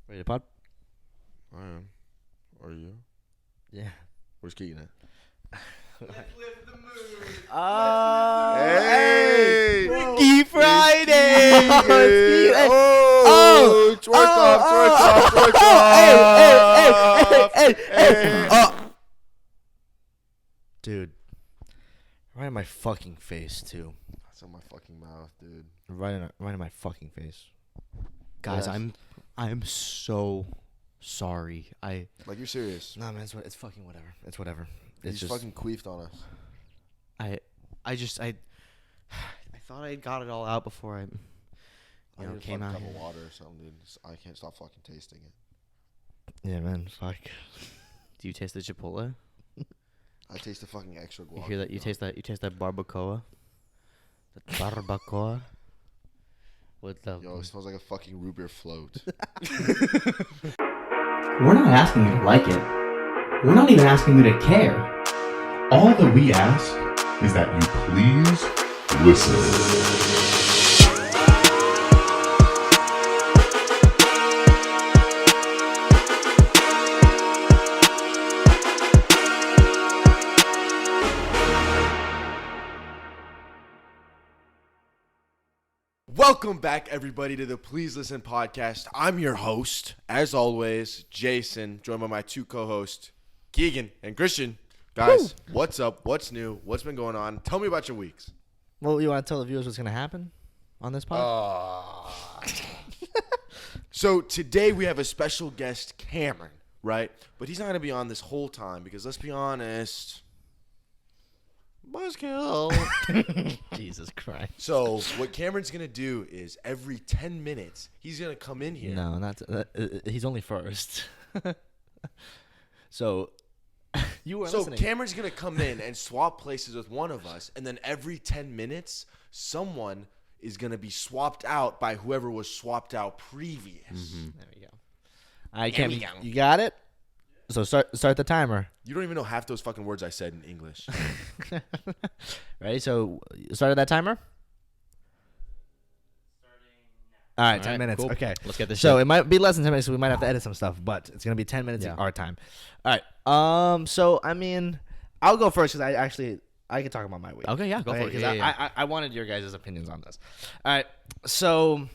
Ready to pod? I am. Are you? Yeah. Where's Keegan at? Let's lift the mood. Hey! Freaky Friday! Twerk off! Hey! Dude. Right in my fucking face, too. That's on my fucking mouth, dude. Right in my fucking face. Guys, Yes. I'm so sorry. Like, you're serious. Nah, man, it's fucking whatever. It's whatever. You It's just fucking queefed on us. I thought I got it all out before I I came out a cup here. of water or something, dude. I can't stop fucking tasting it. Yeah, man, fuck. Do you taste the Chipotle? I taste the fucking extra guac. You hear that? You taste that barbacoa? The barbacoa? What's up? Yo, it smells like a fucking root beer float. We're not asking you to like it. We're not even asking you to care. All that we ask is that you please listen. Welcome back, everybody, to the Please Listen podcast. I'm your host, as always, Jason, joined by my two co-hosts, Keegan and Christian. Guys, what's up? What's new? What's been going on? Tell me about your weeks. Well, you want to tell the viewers what's gonna happen on this pod? So today we have a special guest, Cameron, right? But he's not going to be on this whole time because, let's be honest, buzzkill. Jesus Christ! So what Cameron's going to do is every 10 minutes, he's going to come in here. No, not he's only first. So you were So listening. Cameron's going to come in and swap places with one of us, and then every 10 minutes, someone is going to be swapped out by whoever was swapped out previous. There we go. I can't. You got it. So start the timer. You don't even know half those fucking words I said in English. Ready? So started that timer. All right, 10 minutes. Cool. Okay. Let's get this So shit. it might be less than 10 minutes, so we might have to edit some stuff, but it's gonna be 10 minutes our time. All right. So I mean, I'll go first because I can talk about my week. Okay, yeah, go for it. Because Yeah. I wanted your guys' opinions on this. All right. So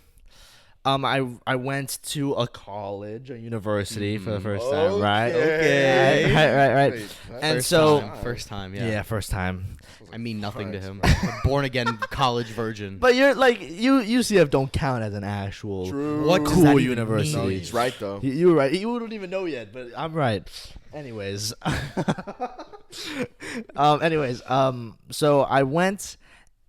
I went to a college, a university for the first time, right? Okay. Right. Wait, And First so time, first time, yeah. yeah, first time. I mean nothing to Christ, him. bro. A born again college virgin. But you're like UCF don't count as an actual True. What does cool that even university. No, mean? he's right, though. You were right. You don't even know yet, but I'm right. Anyways, so I went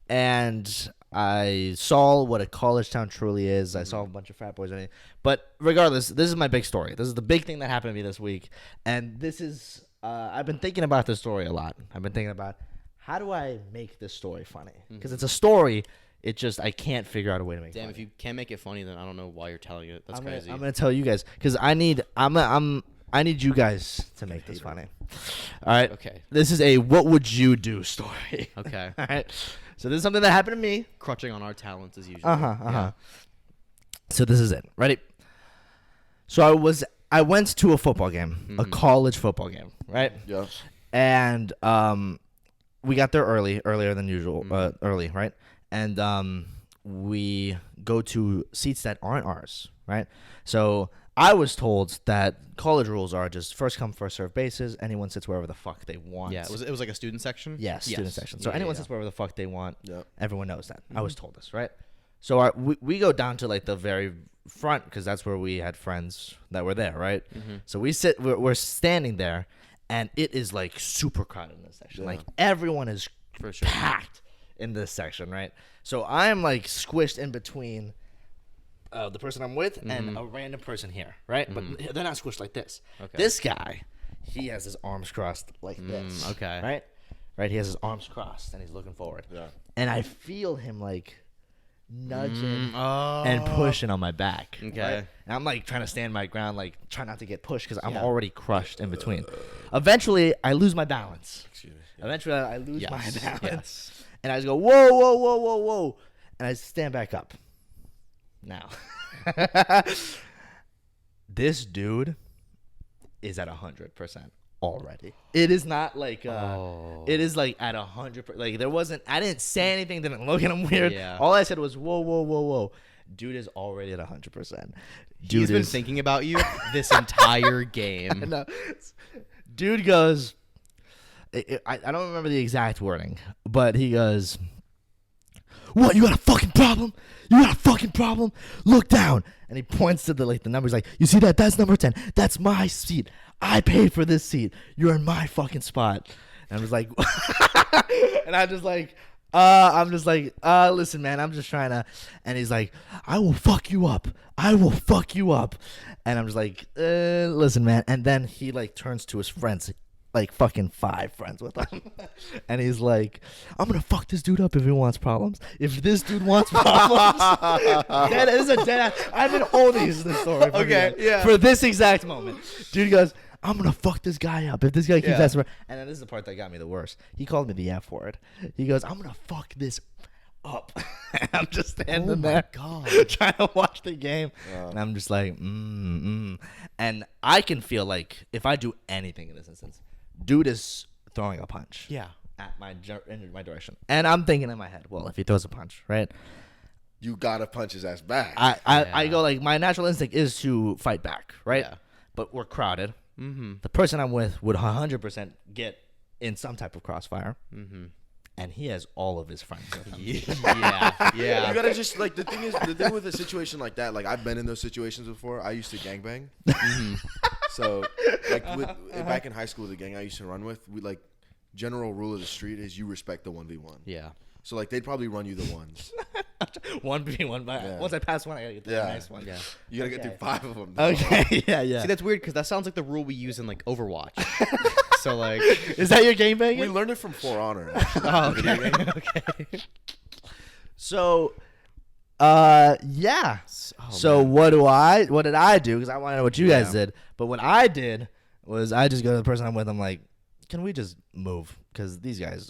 and I saw what a college town truly is. I saw a bunch of frat boys. But regardless, this is my big story. This is the big thing that happened to me this week, and this is I've been thinking about this story a lot. I've been thinking about how do I make this story funny because it's a story. It just I can't figure out a way to make it Damn, funny. if you can't make it funny, then I don't know why you're telling it. That's crazy. I'm gonna tell you guys because I need you guys to make this funny. All right. Okay. This is a what would you do story. Okay. All right. So this is something that happened to me. Crutching on our talents as usual. Yeah. So this is it. Ready? So I went to a football game, a college football game, right? Yeah. And we got there earlier than usual, early, right? And we go to seats that aren't ours, right? So I was told that college rules are just first come, first serve basis. Anyone sits wherever the fuck they want. Yeah. It was like a student section? Yes, student section. So Yeah, anyone yeah. sits wherever the fuck they want. Yeah. Everyone knows that. I was told this, right? So we go down to like the very front because that's where we had friends that were there, right? So we're standing there, and it is like super crowded in this section. Yeah. Like everyone is For sure. packed in this section, right? So I'm like squished in between the person I'm with and a random person here, right? But they're not squished like this. Okay. This guy, he has his arms crossed like this. okay. Right? Right? He has his arms crossed and he's looking forward. Yeah. And I feel him like nudging Oh. and pushing on my back. Okay. Right? And I'm like trying to stand my ground, like try not to get pushed because I'm already crushed in between. Eventually, I lose my balance. Excuse me. Eventually, I lose my Yes. balance. Yes. And I just go, whoa, whoa, whoa, whoa, whoa. And I stand back up. Now. This dude is at 100% already. It is not like it is like at 100%. Like there wasn't. I didn't say anything. Didn't look at him weird. Yeah. All I said was whoa, whoa, whoa, whoa. Dude is already at 100%. He's been thinking about you this entire game. No. Dude goes. I don't remember the exact wording, but he goes, "What? You got a fucking problem? You got a fucking problem? Look down." And he points to the numbers, like, "You see that? That's number 10. That's my seat. I paid for this seat. You're in my fucking spot." And I was like, and I'm just like, listen, man, I'm just trying to. And he's like, "I will fuck you up. I will fuck you up." And I'm just like, listen, man. And then he like turns to his friends, like fucking 5 friends with him. And he's like, "I'm gonna fuck this dude up if he wants problems. If this dude wants problems." That is a dead. I've been holding this story for this exact moment. Dude goes, "I'm gonna fuck this guy up if this guy keeps asking for." And then this is the part that got me the worst. He called me the F word. He goes, "I'm gonna fuck this up." And I'm just standing there, trying to watch the game, and I'm just like, And I can feel like if I do anything in this instance, dude is throwing a punch. Yeah. At in my direction, and I'm thinking in my head, well, if he throws a punch, right? You gotta punch his ass back. I go like, my natural instinct is to fight back, right? Yeah. But we're crowded. Mm-hmm. The person I'm with would 100% get in some type of crossfire. Mm-hmm. And he has all of his friends with him. Yeah. You gotta just like the thing with a situation like that. Like I've been in those situations before. I used to gangbang. So like back in high school, the gang I used to run with, we like general rule of the street is you respect the 1v1. Yeah. So like they'd probably run you the ones. 1v1, but once I pass one, I gotta get the nice one. Yeah. You gotta get through 5 of them. Okay. Yeah. See, that's weird because that sounds like the rule we use in like Overwatch. So like, is that your game banging? We learned it from For Honor. Oh, okay. Okay. So, yeah. So what did I do? Because I want to know what you guys did. But what I did was I just go to the person I'm with. I'm like, "Can we just move? Because this guy's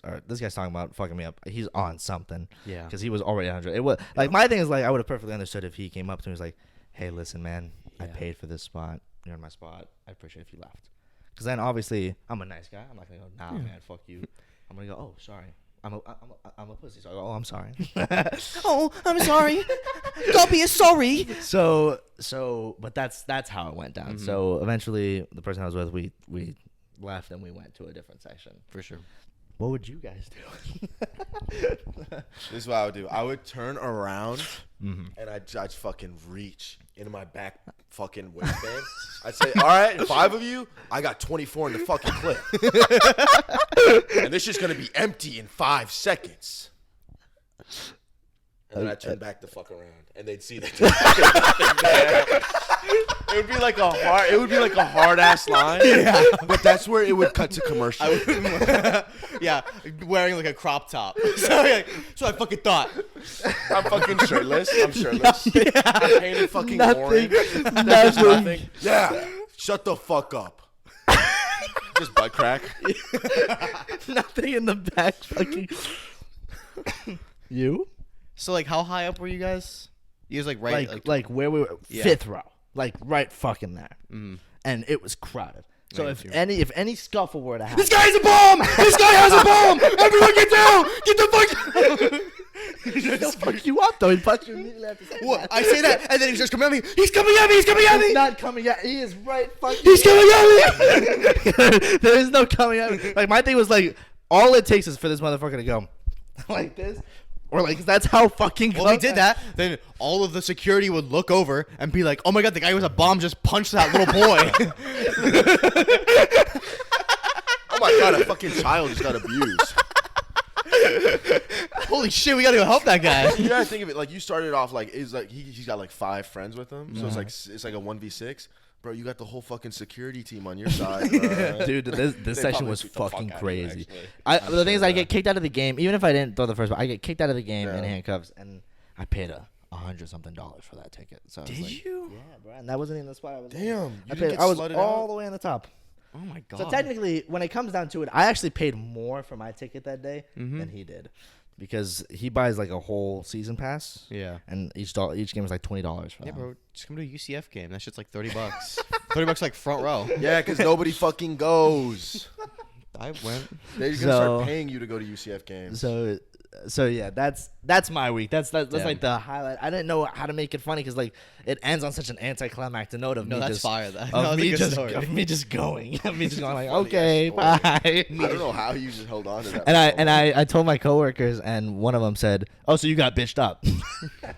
talking about fucking me up. He's on something." Yeah. Because he was already 100. It was like, my thing is like, I would have perfectly understood if he came up to me and was like, "Hey, listen, man, I paid for this spot. You're in my spot. I appreciate if you left." Because then obviously I'm a nice guy. I'm not gonna go, "Nah, man, fuck you." I'm gonna go, "Oh, sorry. I'm a pussy." So I go, "Oh, I'm sorry." "Oh, I'm sorry. Don't be sorry." So, but that's how it went down. So eventually, the person I was with, we left and we went to a different section. For sure. What would you guys do? This is what I would do. I would turn around and I'd fucking reach into my back fucking waistband. I'd say, "All right, 5 of you, I got 24 in the fucking clip. And this is going to be empty in 5 seconds." And then I'd turn back the fuck around and they'd see that there's fucking nothing there. It would be like a hard ass line. Yeah. But that's where it would cut to commercial. Yeah, wearing like a crop top. So I fucking thought. I'm fucking shirtless. I'm painted fucking orange. There's Nothing. Yeah. Shut the fuck up. Just butt crack. Nothing in the back. Fucking. You? So like, how high up were you guys? You was like right, like where we were, 5th row, like right fucking there, and it was crowded. So if any scuffle were to happen, "This guy's a bomb! This guy has a bomb! Everyone get down! Get the fuck down!" He'll fuck you up though. He'll punch you immediately after saying What? that. I say that, and then he starts coming at me. He's coming at me! He's coming at me! He's not coming at. He is right fucking. He's coming at me! There is no coming at me. Like, my thing was like, all it takes is for this motherfucker to go like this. Or like, that's how fucking. Well, he did that. Then all of the security would look over and be like, "Oh my god, the guy who has a bomb just punched that little boy." Oh my god, a fucking child just got abused. Holy shit, we gotta go help that guy. You gotta think of it like you started off like it's like he's got like 5 friends with him, so it's like a 1v6. Bro, you got the whole fucking security team on your side. Dude, this session was fucking crazy. You, The thing is, I get kicked out of the game, even if I didn't throw the first ball. I get kicked out of the game in handcuffs, and I paid $100-something for that ticket. So Did you? Yeah, bro, and that wasn't even the spot I was. damn, I was all the way on the top. Oh my god. So technically, when it comes down to it, I actually paid more for my ticket that day than he did. because he buys like a whole season pass. Yeah. And each game is like $20 for Yeah, them. bro. Just come to a UCF game. That shit's like $30. $30 like front row. Yeah, because nobody fucking goes. I went. They're gonna So- start paying you to go to UCF games. So yeah, that's my week. That's like the highlight. I didn't know how to make it funny because like it ends on such an anticlimactic note of No, me that's just fire. That, of that was a me good just story. of me just going, of me just going like Funny okay, ass bye. I don't know how you just held on to that. And I told my coworkers, and one of them said, "Oh, so you got bitched up?"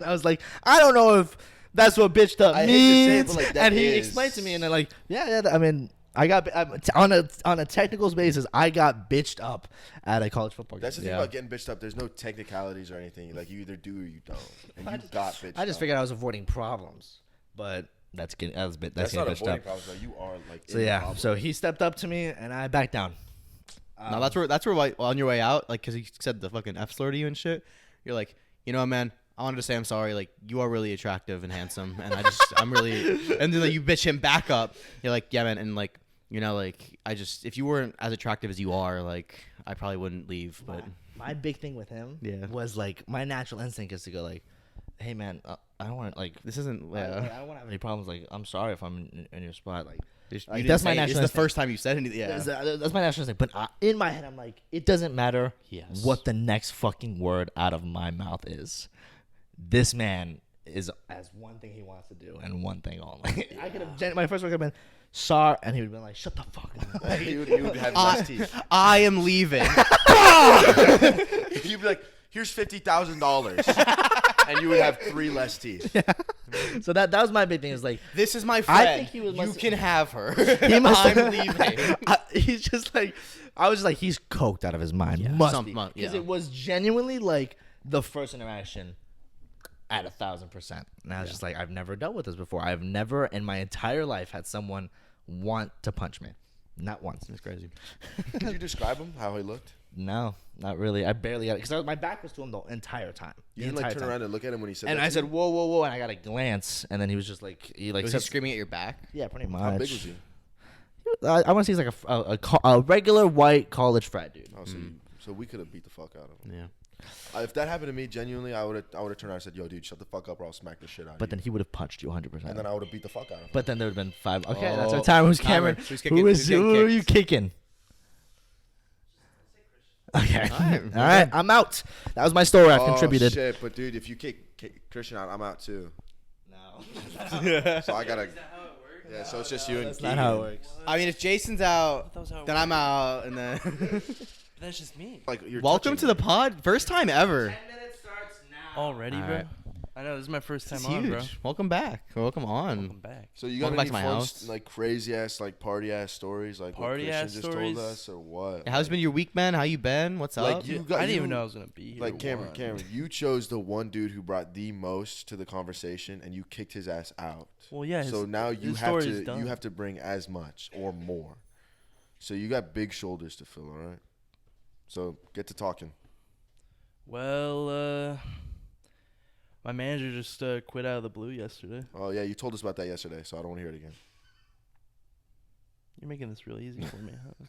I was like, "I don't know if that's what bitched up I hate to say it, means." but, like, that and he is- explained to me, and they're like, "Yeah. I mean, I got on a technicals basis, I got bitched up at a college football game." That's the thing about getting bitched up. There's no technicalities or anything. Like you either do or you don't. And you got bitched up. I just figured I was avoiding problems, but that's getting That's getting not bitched avoiding up. problems. Like you are like. So in the yeah, problem. so he stepped up to me, and I backed down. No, that's where like, on your way out, like, because he said the fucking F slur to you and shit. You're like, you know what, man? I wanted to say I'm sorry. Like, you are really attractive and handsome, and I'm really. And then like, you bitch him back up. You're like, yeah, man, and like, you know, like, if you weren't as attractive as you are, like, I probably wouldn't leave. But My big thing with him Yeah. was like my natural instinct is to go like, "Hey man, I don't want to like this isn't. I don't want to have any problems. Like, I'm sorry if I'm in your spot. Like, You like, didn't that's my say- natural It's the instinct. first time you said anything. Yeah. That's my natural instinct. But in my head, I'm like, it doesn't matter Yes. what the next fucking word out of my mouth is. This man has one thing he wants to do and one thing only. I could have my first word could have been sorry, and he would have been like, "Shut the fuck up." you would have less teeth. I am leaving. You'd be like, "Here's $50,000," and you would have 3 less teeth. So that was my big thing. Is like, This is my friend. I think he was. You can have her. He must I'm leaving. He's just like, I was just like, he's coked out of his mind. Yeah, Must some- be, mu- because yeah. it was genuinely like the first interaction at 1,000%. And I was just like, I've never dealt with this before. I've never in my entire life had someone want to punch me, not once. It's crazy. Could you describe him? How he looked? No, not really. I barely got it because my back was to him the entire time. You The didn't like entire turn time. around and look at him when he said. And that I to said, you? "Whoa, whoa, whoa!" And I got a glance, and then he was just like, he Was he said- screaming at your back? yeah, pretty much. How big was he? I want to say he's like a regular white college frat dude. Oh, so we could have beat the fuck out of him. Yeah. If that happened to me, genuinely, I would have turned around and said, "Yo, dude, shut the fuck up, or I'll smack the shit out of But you." then he would have punched you 100%. And then I would have beat the fuck out of him. But then there would have been 5. Okay, that's Oh, our time. Who's timer. Cameron? Who's kicking- who's getting Who are you kicked? kicking? Okay. Alright, All right. I'm out. That was my story. I've contributed. Shit, but dude, if you kick Christian out, I'm out too. No. So I gotta. Yeah, so it's just you and That's not how it Keegan. works. I mean, if Jason's out, That was how it then I'm out, and then. That's just me. Like you're Welcome touching to the pod. First time ever. Already, bro? Alright. I know, this is my first time It's on, huge. bro. Welcome back. Welcome on. Welcome back. So you got Welcome any back to my fun, house. like crazy ass, like party ass stories, like what Party Christian ass just stories? told us, or what? How's been your week, man? How you been? What's Like, up? you I got- didn't you- even know I was going to be here. Like Cameron, one. you chose the one dude who brought the most to the conversation, and you kicked his ass out. Well, yeah. So now you his have story to is done. you have to bring as much or more. So you got big shoulders to fill, all right? So get to talking. Well, my manager just quit out of the blue yesterday. Oh yeah, you told us about that yesterday, so I don't want to hear it again. You're making this really easy for me. Huh?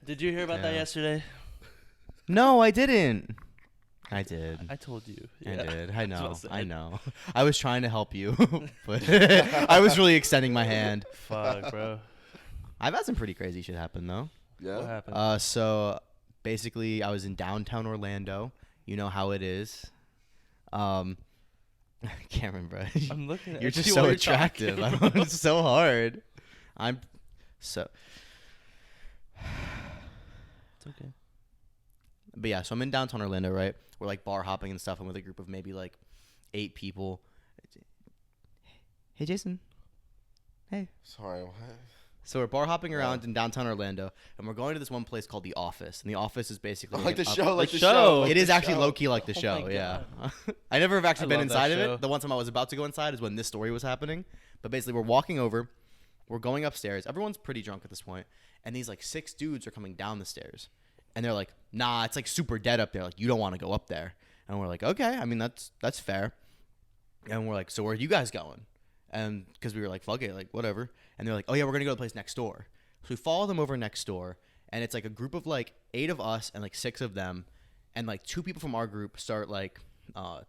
Did you hear about that Yeah. yesterday? No, I didn't. I did. I told you. I Yeah. did. I know. That's what I said. know. I was trying to help you, but I was really extending my hand. Fuck, bro. I've had some pretty crazy shit happen though. Yeah. What happened? So basically, I was in downtown Orlando. You know how it is. Cameron, bro, I'm looking at you're you just while so you're attractive. I talking. don't- it's so hard. I'm so. It's okay. But yeah, so I'm in downtown Orlando, right? We're like bar hopping and stuff. I'm with a group of maybe like 8 people. Hey, Jason. Hey. Sorry. What? So we're bar hopping around in downtown Orlando, and we're going to this one place called The Office. And The Office is basically Like the an up- show, like the show. show. It is the actually show. low key like the Oh show, my yeah. I never have actually I been love that inside of show. it. The one time I was about to go inside is when this story was happening. But basically, we're walking over, we're going upstairs. Everyone's pretty drunk at this point, and these like 6 dudes are coming down the stairs, and they're like, "Nah, it's like super dead up there. Like you don't want to go up there." And we're like, "Okay, I mean that's fair." And we're like, "So where are you guys going?" And because we were like, "Fuck it, like whatever." And they're like, "Oh yeah, we're gonna go to the place next door." So we follow them over next door, and it's like a group of like 8 of us and like 6 of them, and like 2 people from our group start like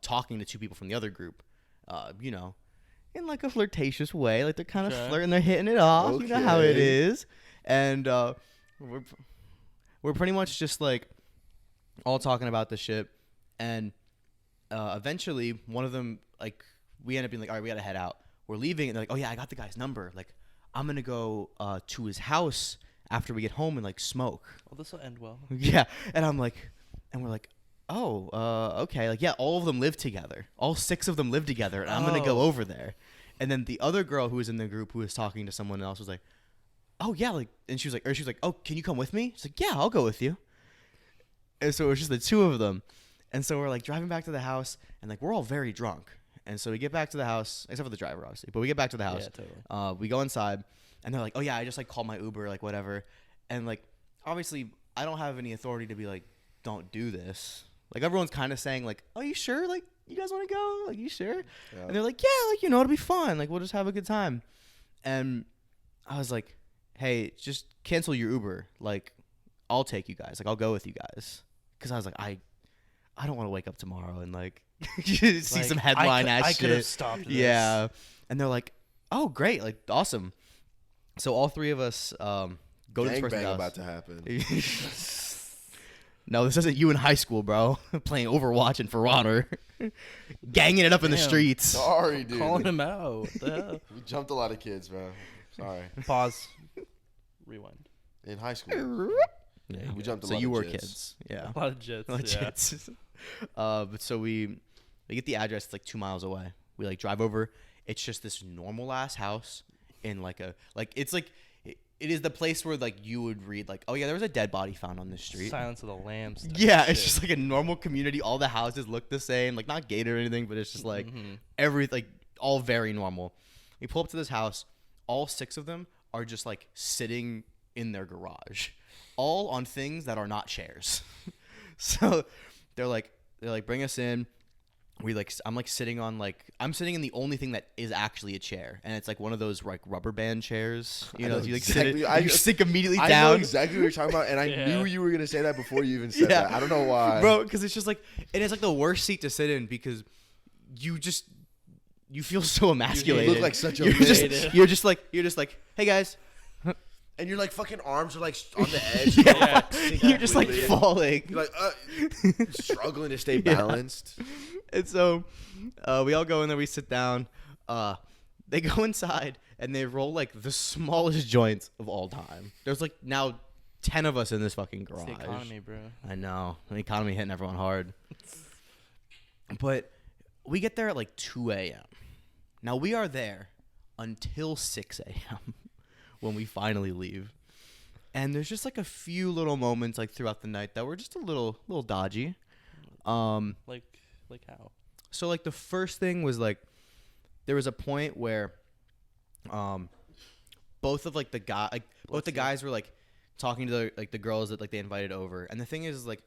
talking to 2 people from the other group, you know, in like a flirtatious way, like they're kind of flirting, they're hitting it off, you know how it is, and we're pretty much just like all talking about the shit, and eventually one of them, like, we end up being like, all right, we gotta head out. We're leaving, and they're like, oh yeah, I got the guy's number. Like, I'm gonna go to his house after we get home and like smoke. Oh, this will end well. Yeah, and I'm like, and we're like, oh, okay, like yeah, all of them live together. All 6 of them live together, and I'm gonna go over there. And then the other girl who was in the group who was talking to someone else was like, oh yeah, like, and she was like, oh, can you come with me? She's like, yeah, I'll go with you. And so it was just the 2 of them, and so we're like driving back to the house, and like we're all very drunk. And so we get back to the house, except for the driver, obviously. But we get back to the house. Yeah, totally. We go inside, and they're like, oh, yeah, I just, like, called my Uber, like, whatever. And, like, obviously, I don't have any authority to be like, don't do this. Like, everyone's kind of saying, like, oh, you sure? Like, you guys want to go? Like, you sure? Yeah. And they're like, yeah, like, you know, it'll be fun. Like, we'll just have a good time. And I was like, hey, just cancel your Uber. Like, I'll take you guys. Like, I'll go with you guys. Because I was like, I don't want to wake up tomorrow and, like, see like, some headline ass shit. I could have stopped this. Yeah. And they're like, oh, great. Like, awesome. So all 3 of us go to this person's house. About to happen. No, this isn't you in high school, bro. Playing Overwatch and For Honor. Ganging it up in the streets. Sorry, dude. Calling him out. What the hell? We jumped a lot of kids, bro. Sorry. Pause. Rewind. In high school. Yeah, we jumped a so lot you of were jits. kids. Yeah. A lot of jits. A lot of jits. But so we get the address. It's like 2 miles away. We like drive over. It's just this normal ass house in like a it's like it is the place where like you would read like, oh yeah, there was a dead body found on this street. Silence of the Lambs. Yeah, it's just like a normal community. All the houses look the same, like not gated or anything, but it's just like all very normal. We pull up to this house. All 6 of them are just like sitting in their garage, all on things that are not chairs. So they're like bring us in. I'm sitting in the only thing that is actually a chair, and it's like one of those like rubber band chairs. You know, you like exactly, you sink immediately down. I know exactly what you're talking about, and I knew you were gonna say that before you even said that. I don't know why, bro. Because it's just like it's like the worst seat to sit in because you feel so emasculated. You look like such a you're just like, hey guys. And your like fucking arms are like on the edge. Yeah. You're just like falling. You're like struggling to stay balanced. And so we all go in there. We sit down. They go inside and they roll like the smallest joints of all time. There's like now 10 of us in this fucking garage. It's the economy, bro. I know. The economy hitting everyone hard. But we get there at like 2 a.m. Now we are there until 6 a.m. when we finally leave. And there's just like a few little moments like throughout the night that were just a little dodgy. Like how? So like the first thing was like there was a point where both of like the guys were like talking to the girls that like they invited over. And the thing is like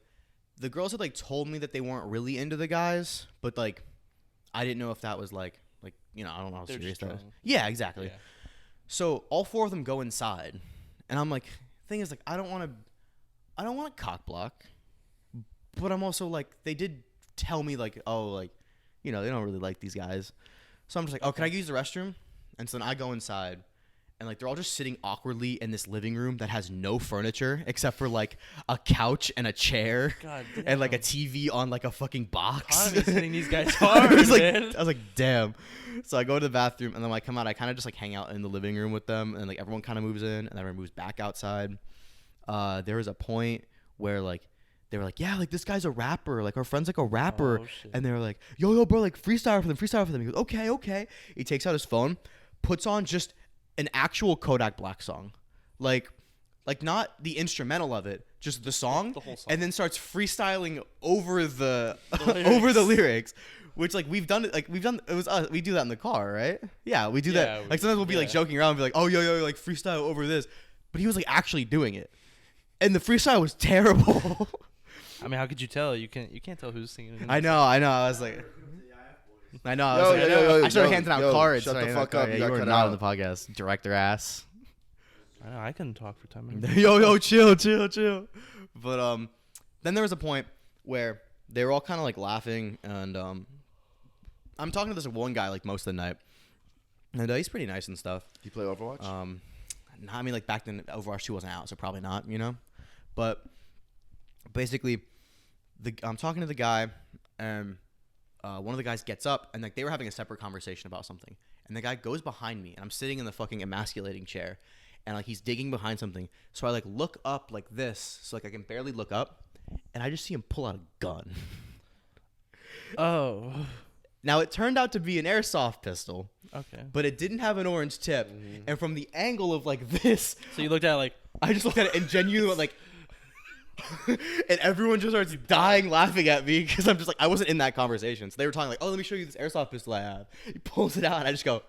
the girls had like told me that they weren't really into the guys, but like I didn't know if that was like you know, I don't know how serious that was. Yeah, exactly. Yeah. So all 4 of them go inside, and I'm like, thing is like I don't want to cock block, but I'm also like they did tell me like, oh, like, you know, they don't really like these guys, so I'm just like, oh, can I use the restroom? And so then I go inside, and like they're all just sitting awkwardly in this living room that has no furniture except for like a couch and a chair and like a TV on like a fucking box. I'm hitting these guys hard. I was like, damn. So I go to the bathroom, and then when I come out, I kind of just like hang out in the living room with them, and like everyone kind of moves in, and everyone moves back outside. There was a point where like they were like, yeah, like this guy's a rapper, like our friend's like a rapper, and they were like, yo, bro, like freestyle for them. He goes, okay. He takes out his phone, puts on just an actual Kodak Black song, like not the instrumental of it, just the song, the whole song, and then starts freestyling over the over the lyrics, which like we do that in the car, right? Yeah, we do that. Like sometimes we'll be like joking around and be like, oh yo, like freestyle over this, but he was like actually doing it, and the freestyle was terrible. I mean, how could you tell? You can't tell who's singing. I know. I was like. I know. I started handing out cards. Shut the fuck up. Yeah, you were not on the podcast, director ass. I know, I couldn't talk for 10 minutes. Yo, chill. But then there was a point where they were all kind of like laughing, and I'm talking to this one guy like most of the night, and he's pretty nice and stuff. You play Overwatch? No, I mean like back then Overwatch 2 wasn't out, so probably not, you know. But basically, I'm talking to the guy, and one of the guys gets up, and like they were having a separate conversation about something, and the guy goes behind me, and I'm sitting in the fucking emasculating chair, and like he's digging behind something, so I like look up like this, so like I can barely look up, and I just see him pull out a gun. Oh. Now it turned out to be an airsoft pistol, Okay. but it didn't have an orange tip, and from the angle of like this, So you looked at it like, I just looked at it and genuinely like, and everyone just starts dying laughing at me because I'm just like, I wasn't in that conversation. So they were talking like, oh, let me show you this airsoft pistol I have. He pulls it out and I just go.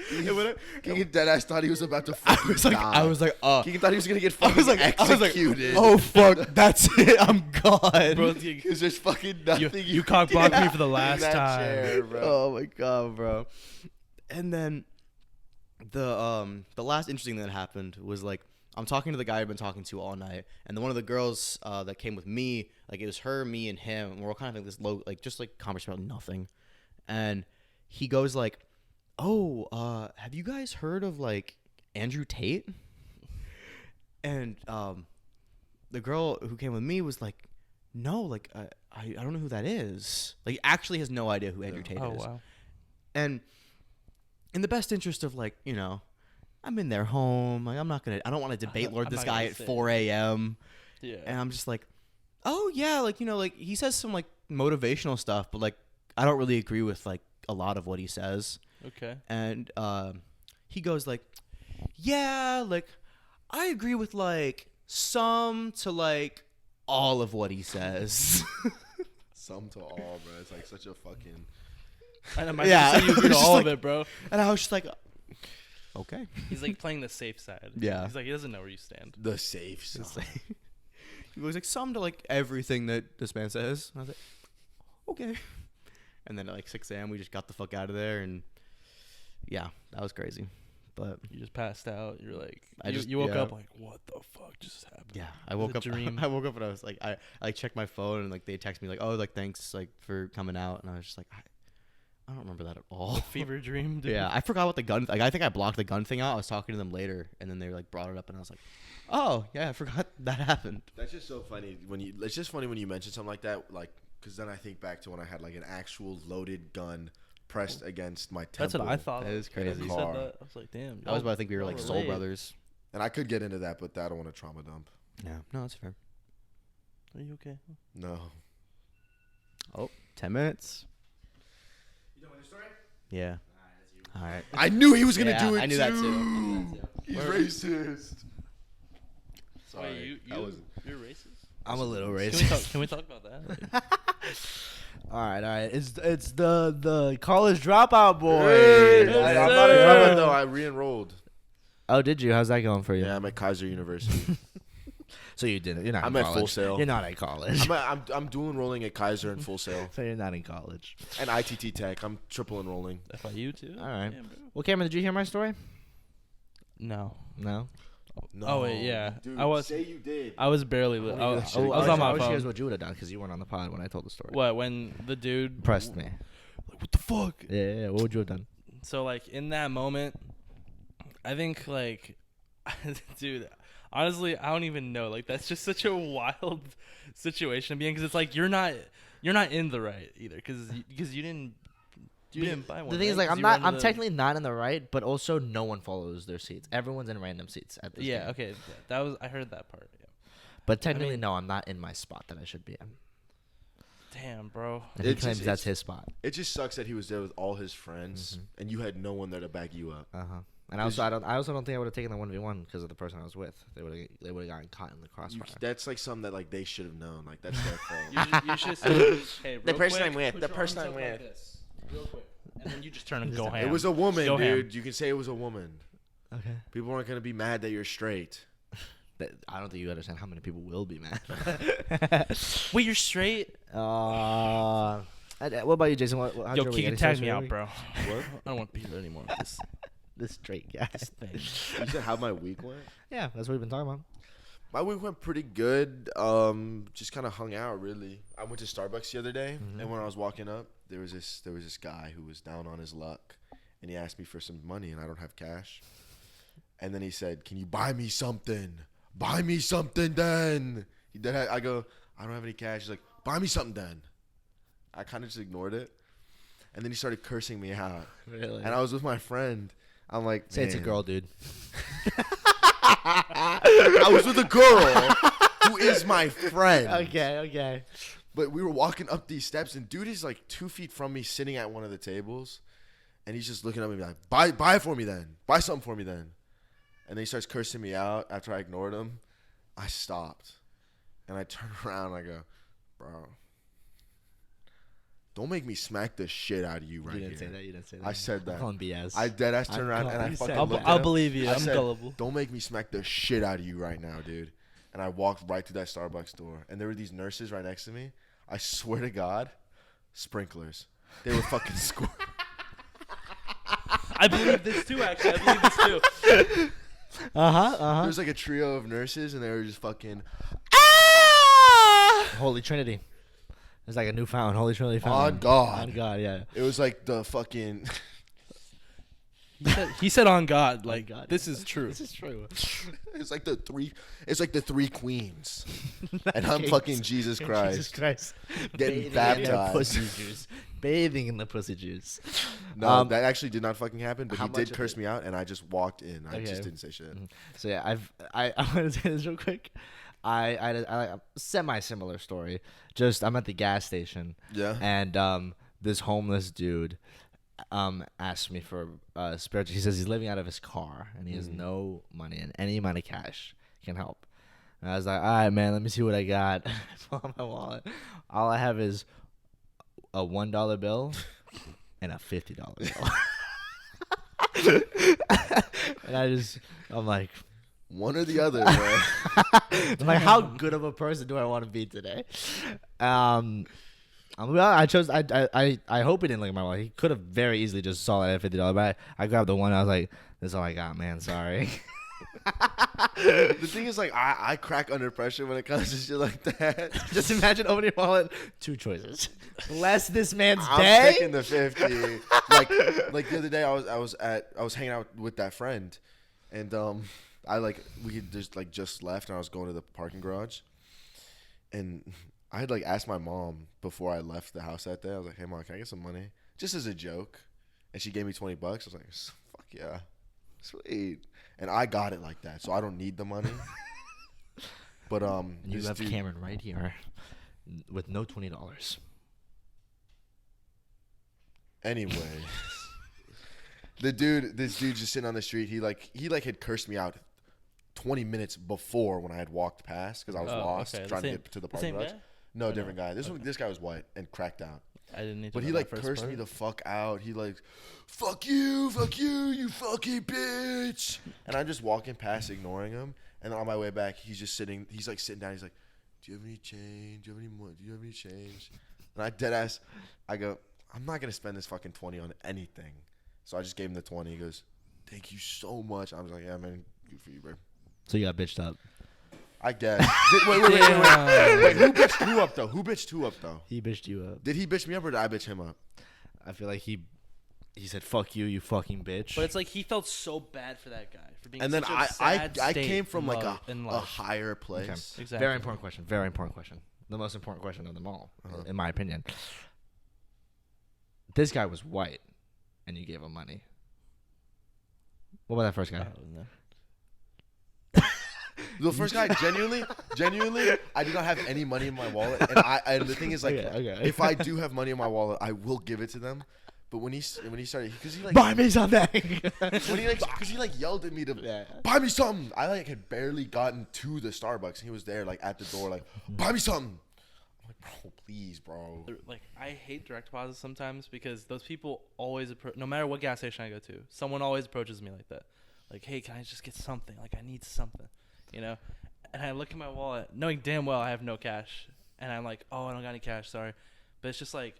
Keegan deadass thought he was about to fucking I was like, Keegan thought he was gonna get I fucking was like, executed. oh fuck, that's it, I'm gone. bro, Because there's fucking nothing you cock blocked me for the in last that time. chair, bro. Oh my god, bro. And then the last interesting thing that happened was like I'm talking to the guy I've been talking to all night, and then one of the girls that came with me, like it was her, me, and him, and we're all kind of like this low, like just like conversation about nothing, and he goes like, "Oh, have you guys heard of like Andrew Tate?" And the girl who came with me was like, "No, like I don't know who that is." Like actually has no idea who Andrew Tate Oh, is. wow. And in the best interest of like, you know, I'm in their home. Like I don't want to debate Lord I'm this not guy gonna at say 4 a.m. Yeah. And I'm just like, oh yeah, like, you know, like he says some like motivational stuff, but like I don't really agree with like a lot of what he says. Okay. And he goes like, yeah, like I agree with like some to like all of what he says. Some to all, bro. It's like such a fucking. I might Yeah, say you agree to just all like- of it, bro. And I was just like, okay. He's like playing the safe side. Yeah. He's like, he doesn't know where you stand. The safe side. It's like, he was like some to like everything that this man says. And I was like, okay. And then at like 6 a.m. we just got the fuck out of there, and yeah, that was crazy. But You just passed out. You're like, I just- you woke yeah. up like, what the fuck just happened? yeah, I was woke a up. dream. I woke up and I was like, I like checked my phone and like they text me like, oh, like thanks like for coming out, and I was just like, I don't remember that at all. Fever dream, dude. Yeah, I forgot what the gun. Like I think I blocked the gun thing out. I was talking to them later, and then they like brought it up, and I was like, oh yeah, I forgot that happened. That's just so funny when you. It's just funny when you mention something like that, like because then I think back to when I had like an actual loaded gun pressed against my temple. That's what I thought. That is When crazy. you Car. said that, I was like, damn. I was about to think we were like y'all soul relate. brothers. And I could get into that, but I don't want to trauma dump. Yeah, no, that's fair. Are you okay? No. Oh, 10 minutes. You know my story? Yeah. All right. I knew he was gonna Yeah, do it. I knew that too. He's racist. Wait, you're racist? I'm a little Can we, racist. can we talk about that? Like, All right. It's the college dropout boy. Hey, Yes, I'm not a sir. dropout though. I re-enrolled. Oh, did you? How's that going for you? Yeah, I'm at Kaiser University. So you didn't. You're not. I'm in at Full college. Sail. You're not at college. I'm dual enrolling at Kaiser and Full Sail So you're not in college. and ITT Tech. I'm triple enrolling. FIU too? All right. Damn, bro. Well, Cameron, did you hear my story? No. No. No. Oh, wait, yeah. Dude, I was- say you did. I was barely lit. I was on my I wish phone. here's what you would have done because you weren't on the pod when I told the story. What, when the dude Pressed me. Like, what the fuck? Yeah. What would you have done? So like in that moment, I think like, dude, honestly, I don't even know. Like that's just such a wild situation to be in because it's like you're not in the right either because you didn't buy one. The thing is, right? like, 'Cause you were under I'm the- technically not in the right, but also no one follows their seats. Everyone's in random seats at this Yeah. game. Okay. That was I heard that part. Yeah. But technically, mean- no, I'm not in my spot that I should be in. Damn, bro. And he It's claims just- that's it's- his spot. It just sucks that he was there with all his friends and you had no one there to back you up. And also, I also don't think I would have taken the 1v1 because of the person I was with. They would have gotten caught in the crossfire. That's like something that like they should have known. Like that's their fault. You should say, hey, The real person quick, I'm with, put the your person arms I'm up like with. this, real quick, and then you just turn and go ham. It was a woman, Go ham. dude. You can say it was a woman. Okay. People aren't gonna be mad that you're straight. I don't think you understand how many people will be mad. Wait, you're straight? What about you, Jason? How'd Yo, your Keegan, week? tag Any me out, stories? bro. What? I don't want to be here anymore. With this This straight guy. You said how my week went? Yeah, that's what we've been talking about. My week went pretty good. Just kind of hung out, really. I went to Starbucks the other day, and when I was walking up, there was this guy who was down on his luck, and he asked me for some money, and I don't have cash. And then he said, "Can you buy me something? Buy me something, then." I go, "I don't have any cash." He's like, "Buy me something, then." I kind of just ignored it, and then he started cursing me out. Really? And I was with my friend. I'm like, Say it's a "Man." girl, dude. I was with a girl who is my friend. Okay. But we were walking up these steps, and dude is like 2 feet from me, sitting at one of the tables, and he's just looking at me like, "Buy it for me, then. Buy something for me, then." And then he starts cursing me out after I ignored him. I stopped, and I turned around, and I go, "Bro, don't make me smack the shit out of you right You here." didn't say that. You didn't say that. I said that. I'm calling BS. I dead ass turned around, and I you fucking said looked that. at I'll him. believe you. I I'm said, gullible. "Don't make me smack the shit out of you right now, dude." And I walked right to that Starbucks door, and there were these nurses right next to me. I swear to God, sprinklers. They were fucking squirt. I believe this too. Actually, I believe this too. There was like a trio of nurses, and they were just fucking. Holy Trinity. It's like a newfound Holy Trinity found. On God. On God, yeah. It was like the fucking. He said on God. Like God, this is true. This is true. It's like the three. It's like the three queens, and I'm fucking Jesus Christ. Jesus Christ. Getting Bathing in their baptized. pussy juice. Bathing in the pussy juice. No, that actually did not fucking happen. But how he much did of curse it- me out, and I just walked in. I Okay. just didn't say shit. So yeah, I want to say this real quick. I a semi-similar story. Just I'm at the gas station. Yeah. And this homeless dude asked me for spare. He says he's living out of his car and he has no money and any amount of cash can help. And I was like, all right, man, let me see what I got. I pull out my wallet. All I have is a $1 bill and a $50 bill. And I'm like, One or the other, man. I'm like, how good of a person do I want to be today? I chose. I hope he didn't look at my wallet. He could have very easily just saw that at $50. But I grabbed the one. I was like, "This is all I got, man. Sorry." The thing is, like, I crack under pressure when it comes to shit like that. Just imagine opening your wallet. Two choices: bless this man's I'm day. taking the 50. like the other day, I was hanging out with that friend, and we had just left, and I was going to the parking garage, and I had asked my mom before I left the house that day. I was like, "Hey mom, can I get some money?" Just as a joke, and she gave me $20. I was like, "Fuck yeah, sweet." And I got it like that, so I don't need the money. But You this have dude- Cameron right here with no $20. Anyway, this dude just sitting on the street. He had cursed me out 20 minutes before when I had walked past because I was lost okay. trying to get to the parking garage. Guy? No, different guy. This guy was white and cracked out. I didn't need to But know he that first cursed part. me the fuck out. He fuck you, you fucking bitch. And I'm just walking past, ignoring him. And on my way back, he's just sitting. He's sitting down. He's like, "Do you have any change? Do you have any money? Do you have any change?" And I dead ass. I go, "I'm not gonna spend this fucking 20 on anything." So I just gave him the 20. He goes, "Thank you so much." I was like, "Yeah, man, good for you, bro." So you got bitched up. I guess. Wait. Wait, who bitched who up though? Who bitched who up though? He bitched you up. Did he bitch me up or did I bitch him up? I feel like he said, "Fuck you, you fucking bitch." But it's like he felt so bad for that guy for being. And then such a sad I state came from in a life. higher Okay. place. Exactly. Very important question. Very important question. The most important question of them all, in my opinion. This guy was white, and you gave him money. What about that first guy? Oh, no. The first guy, genuinely, I do not have any money in my wallet, and the thing is, Okay. if I do have money in my wallet, I will give it to them. But when he started, because he Buy me something. because he yelled at me to buy me something. I had barely gotten to the Starbucks, and he was there at the door, buy me something. I'm like, bro, please, bro. Like I hate direct deposits sometimes because those people always approach. No matter what gas station I go to, someone always approaches me like that. Like, hey, can I just get something? Like, I need something, you know? And I look at my wallet, knowing damn well I have no cash. And I'm like, oh, I don't got any cash, sorry. But it's just like,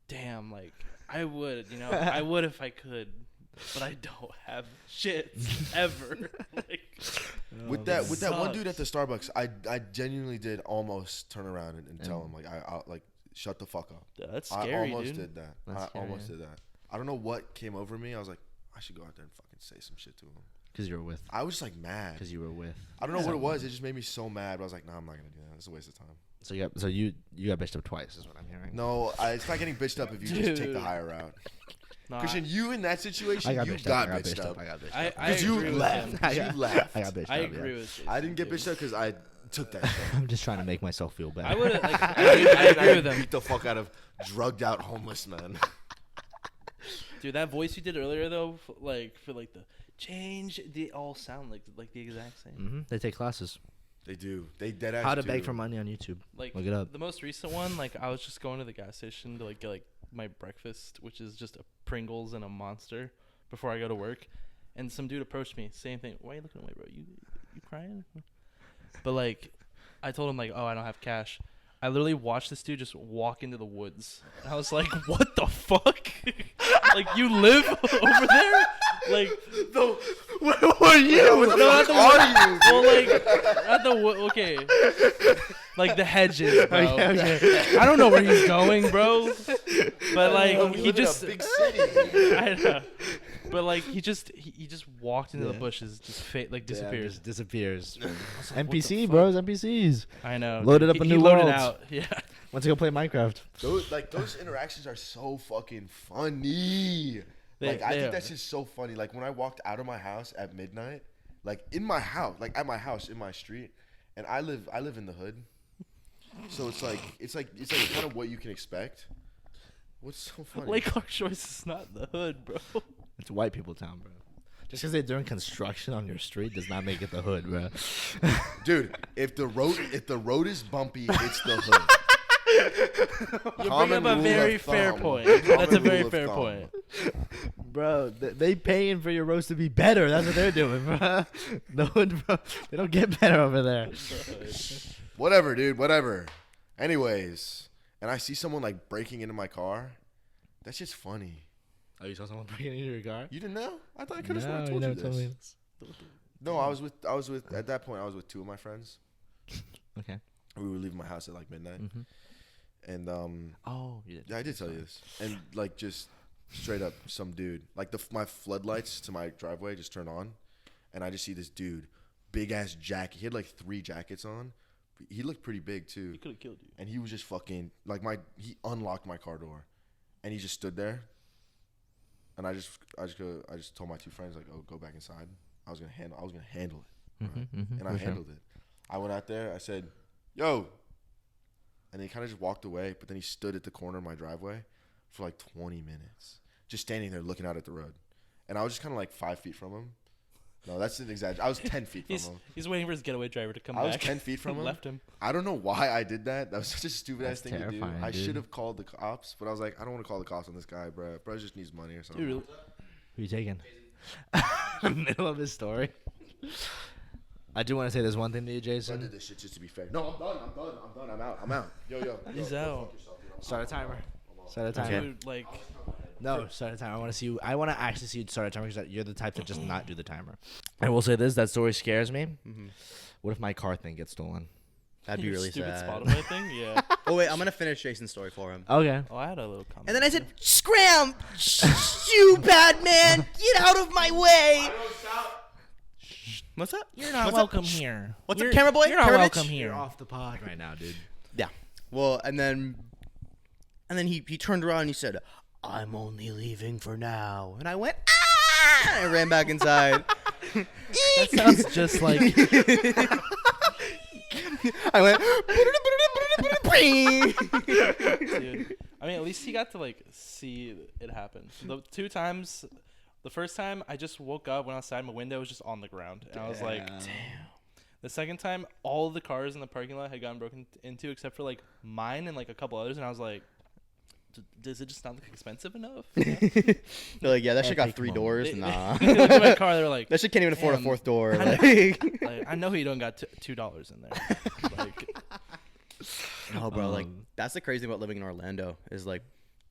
damn, like, I would, I would if I could. but I don't have shit ever. Like, With that one sucks. dude at the Starbucks, I genuinely did almost turn around and tell him like I like shut the fuck up. that's scary, I almost dude. did that. That's I scary, almost yeah. did that. I don't know what came over me. I was like, I should go out there and fucking say some shit to him. Because you were with. I was just like mad. Because you were with. I don't know what it was. It just made me so mad. But I was like, nah, I'm not gonna do that. It's a waste of time. So you got bitched up twice, is what I'm hearing. No, it's not getting bitched up if you just take the Dude. higher route. No, Christian, you in that situation, I got you bitched got up. bitched up. I got bitched I up. agree you with laughed. him. I You got, laughed. I got bitched I up. agree Yeah. with Jason. I didn't get bitched up because I took that shit. I'm just trying to make myself feel better. I would have. Like, I agree with him, Beat the fuck out of drugged out homeless men. dude. That voice you did earlier, though, for the change, they all sound like the exact same. Mm-hmm. They take classes. They do. They dead ass. How to do. beg for money on YouTube. Like Look it up. the most recent one, like I was just going to the gas station to like get like my breakfast, which is just a Pringles and a Monster before I go to work, and some dude approached me, same thing. Why are you looking away, bro? You crying? But like, I told him like, oh, I don't have cash. I literally watched this dude just walk into the woods. And I was like, what the fuck? Like, you live over there? Like, Where were you? Where the no, fuck not the are you? well, like, not the okay. Like the hedges, bro. I don't know where he's going, bro. But like, We he live in a just, big city. I know. But like, he just walked into the Yeah. bushes, just disappears. Just disappears. What the NPC, fuck? bros. NPCs. I know. Loaded up a He new loaded world. out. Yeah. Want to go play Minecraft? Those interactions are so fucking funny. I They think are. that's just so funny. Like when I walked out of my house at midnight, like in my house, like at my house in my street, and I live in the hood, so it's like kind of what you can expect. What's so funny? Lake Clark Shores is not the hood, bro. It's white people town, bro. Just because they're doing construction on your street does not make it the hood, bro. Dude, if the road is bumpy, it's the hood. You bring up a very fair point. That's a very fair point. Bro, they paying for your roads to be better. That's what they're doing, bro. The hood, bro. They don't get better over there. Whatever, dude. Whatever. Anyways, and I see someone like breaking into my car. That's just funny. Oh, you saw someone breaking into your car? You didn't know? I thought I could have No, sworn I you told you never this. told me this. No, I was with at that point I was with two of my friends. Okay. We were leaving my house at like midnight. Mhm. And Oh, you did. yeah, I did tell you this. And like just straight up some dude, like my floodlights to my driveway just turned on, and I just see this dude, big ass jacket. He had like 3 jackets on. He looked pretty big too. He could have killed you. And he was just fucking like he unlocked my car door, and he just stood there. And I just told my 2 friends like, oh, go back inside. I was gonna handle it, and I handled it. I went out there. I said, yo, and then he kind of just walked away. But then he stood at the corner of my driveway for like 20 minutes, just standing there looking out at the road. And I was just kind of like 5 feet from him. No, that's an exaggeration. I was 10 feet from him. He's waiting for his getaway driver to come I back. was 10 feet from him. Left him. I don't know why I did that. That was such a stupid ass That's thing to do. terrifying, I dude. should have called the cops, but I was like, I don't want to call the cops on this guy, bro. Bro just needs money or something. Dude, really? Who you taking? Middle of his story. I do want to say there's one thing to you, I Jason. did this shit just to be fair. No, I'm done. I'm out. Yo. He's go out. fuck yourself, dude. Start a timer. Start a timer. Dude, like, No, start a timer. I want to see you. I want to actually see you start a timer because you're the type to just not do the timer. I will say this: that story scares me. What if my car thing gets stolen? That'd be your really stupid sad. Spotify thing? Yeah. Oh wait, I'm gonna finish Jason's story for him. Okay. Oh, I had a little comment. And then I said, "Scram, you bad man, get out of my way." What's up? You're not What's welcome up? here. What's up, camera boy? You're not Camera welcome bitch? here. You're off the pod right now, dude. Yeah. Well, and then he turned around and he said, "I'm only leaving for now." And I went, "Ah!" And I ran back inside. That sounds just like. I went. Dude. I mean, at least he got to like see it happen. The 2 times, the first time I just woke up, went outside, my window was just on the ground, and I was like, "Damn." The second time, all of the cars in the parking lot had gotten broken into except for like mine and like a couple others, and I was like, "Does it just not look expensive enough?" They're like, "Yeah, that shit got Epic 3 moment. doors." Nah. They looked at my car, they were like, That shit can't even afford a Damn. 4th door. I know. Like, like, I know he don't got $2 in there. Like, no, bro. Like, that's the crazy thing about living in Orlando is like,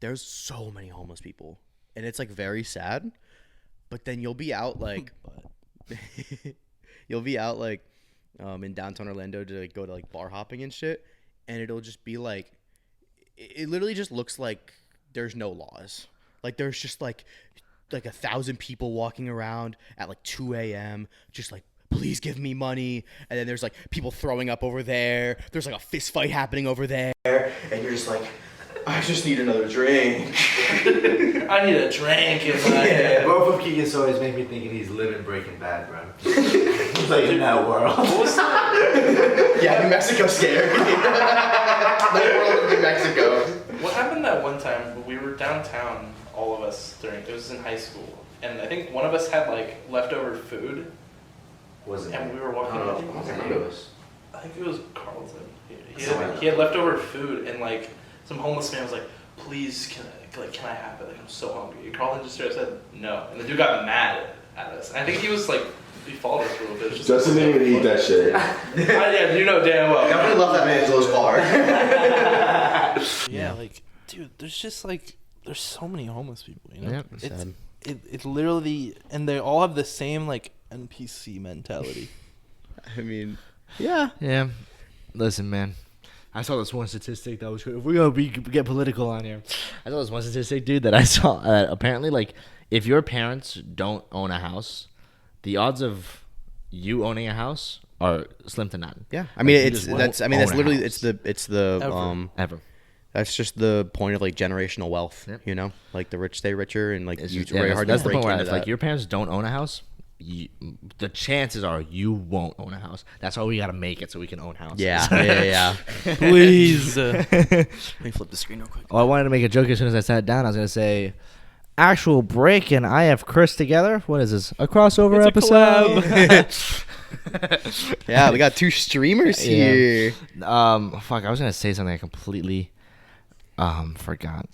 there's so many homeless people, and it's like very sad. But then you'll be out like you'll be out like in downtown Orlando to like, go to like bar hopping and shit, and it'll just be like it literally just looks like there's no laws. Like there's just like 1,000 people walking around at like 2 a.m. just like, please give me money. And then there's like people throwing up over there. There's like a fist fight happening over there. And you're just like, I just need another drink. I need a drink in my head. Both of Keegan's stories make me thinking he's living Breaking Bad, bro. He's like in that world. Yeah, New Mexico scared. The world of New Mexico. What happened that one time? We were downtown, all of us, it was in high school. And I think one of us had like leftover food. Was it? And we were walking. I think it was Carlton. He had leftover food, and like some homeless man was like, "Please, can I have it? Like I'm so hungry." And Carlton just straight up said no, and the dude got mad at us. And I think he was like, he followed us for a little bit. Justin didn't even eat that shit. Yeah, you know damn well. Definitely love that Angelo's bar. Yeah, like dude, there's just like there's so many homeless people. You know, Yep, it's literally, and they all have the same like NPC mentality. I mean, yeah. Yeah. Listen, man. I saw this one statistic that was good. If we're gonna get political on here, I saw this one statistic, dude, that I saw. Apparently, like, if your parents don't own a house, the odds of you owning a house are slim to none. Yeah, I mean Like, that's literally it's the Ever. that's just the point of like generational wealth. Yep. You know, like the rich stay richer, and like It's you just, very hard to that's the break point where into if, that. like, your parents don't own a house, the chances are you won't own a house. That's why we gotta make it so we can own houses. Yeah. Please. Let me flip the screen real quick. Oh, I wanted to make a joke as soon as I sat down. I was gonna say, ActualBrick and I have Chris together. What is this? A crossover It's a episode? Yeah, we got two streamers Yeah. here. Fuck, I was gonna say something I completely forgot.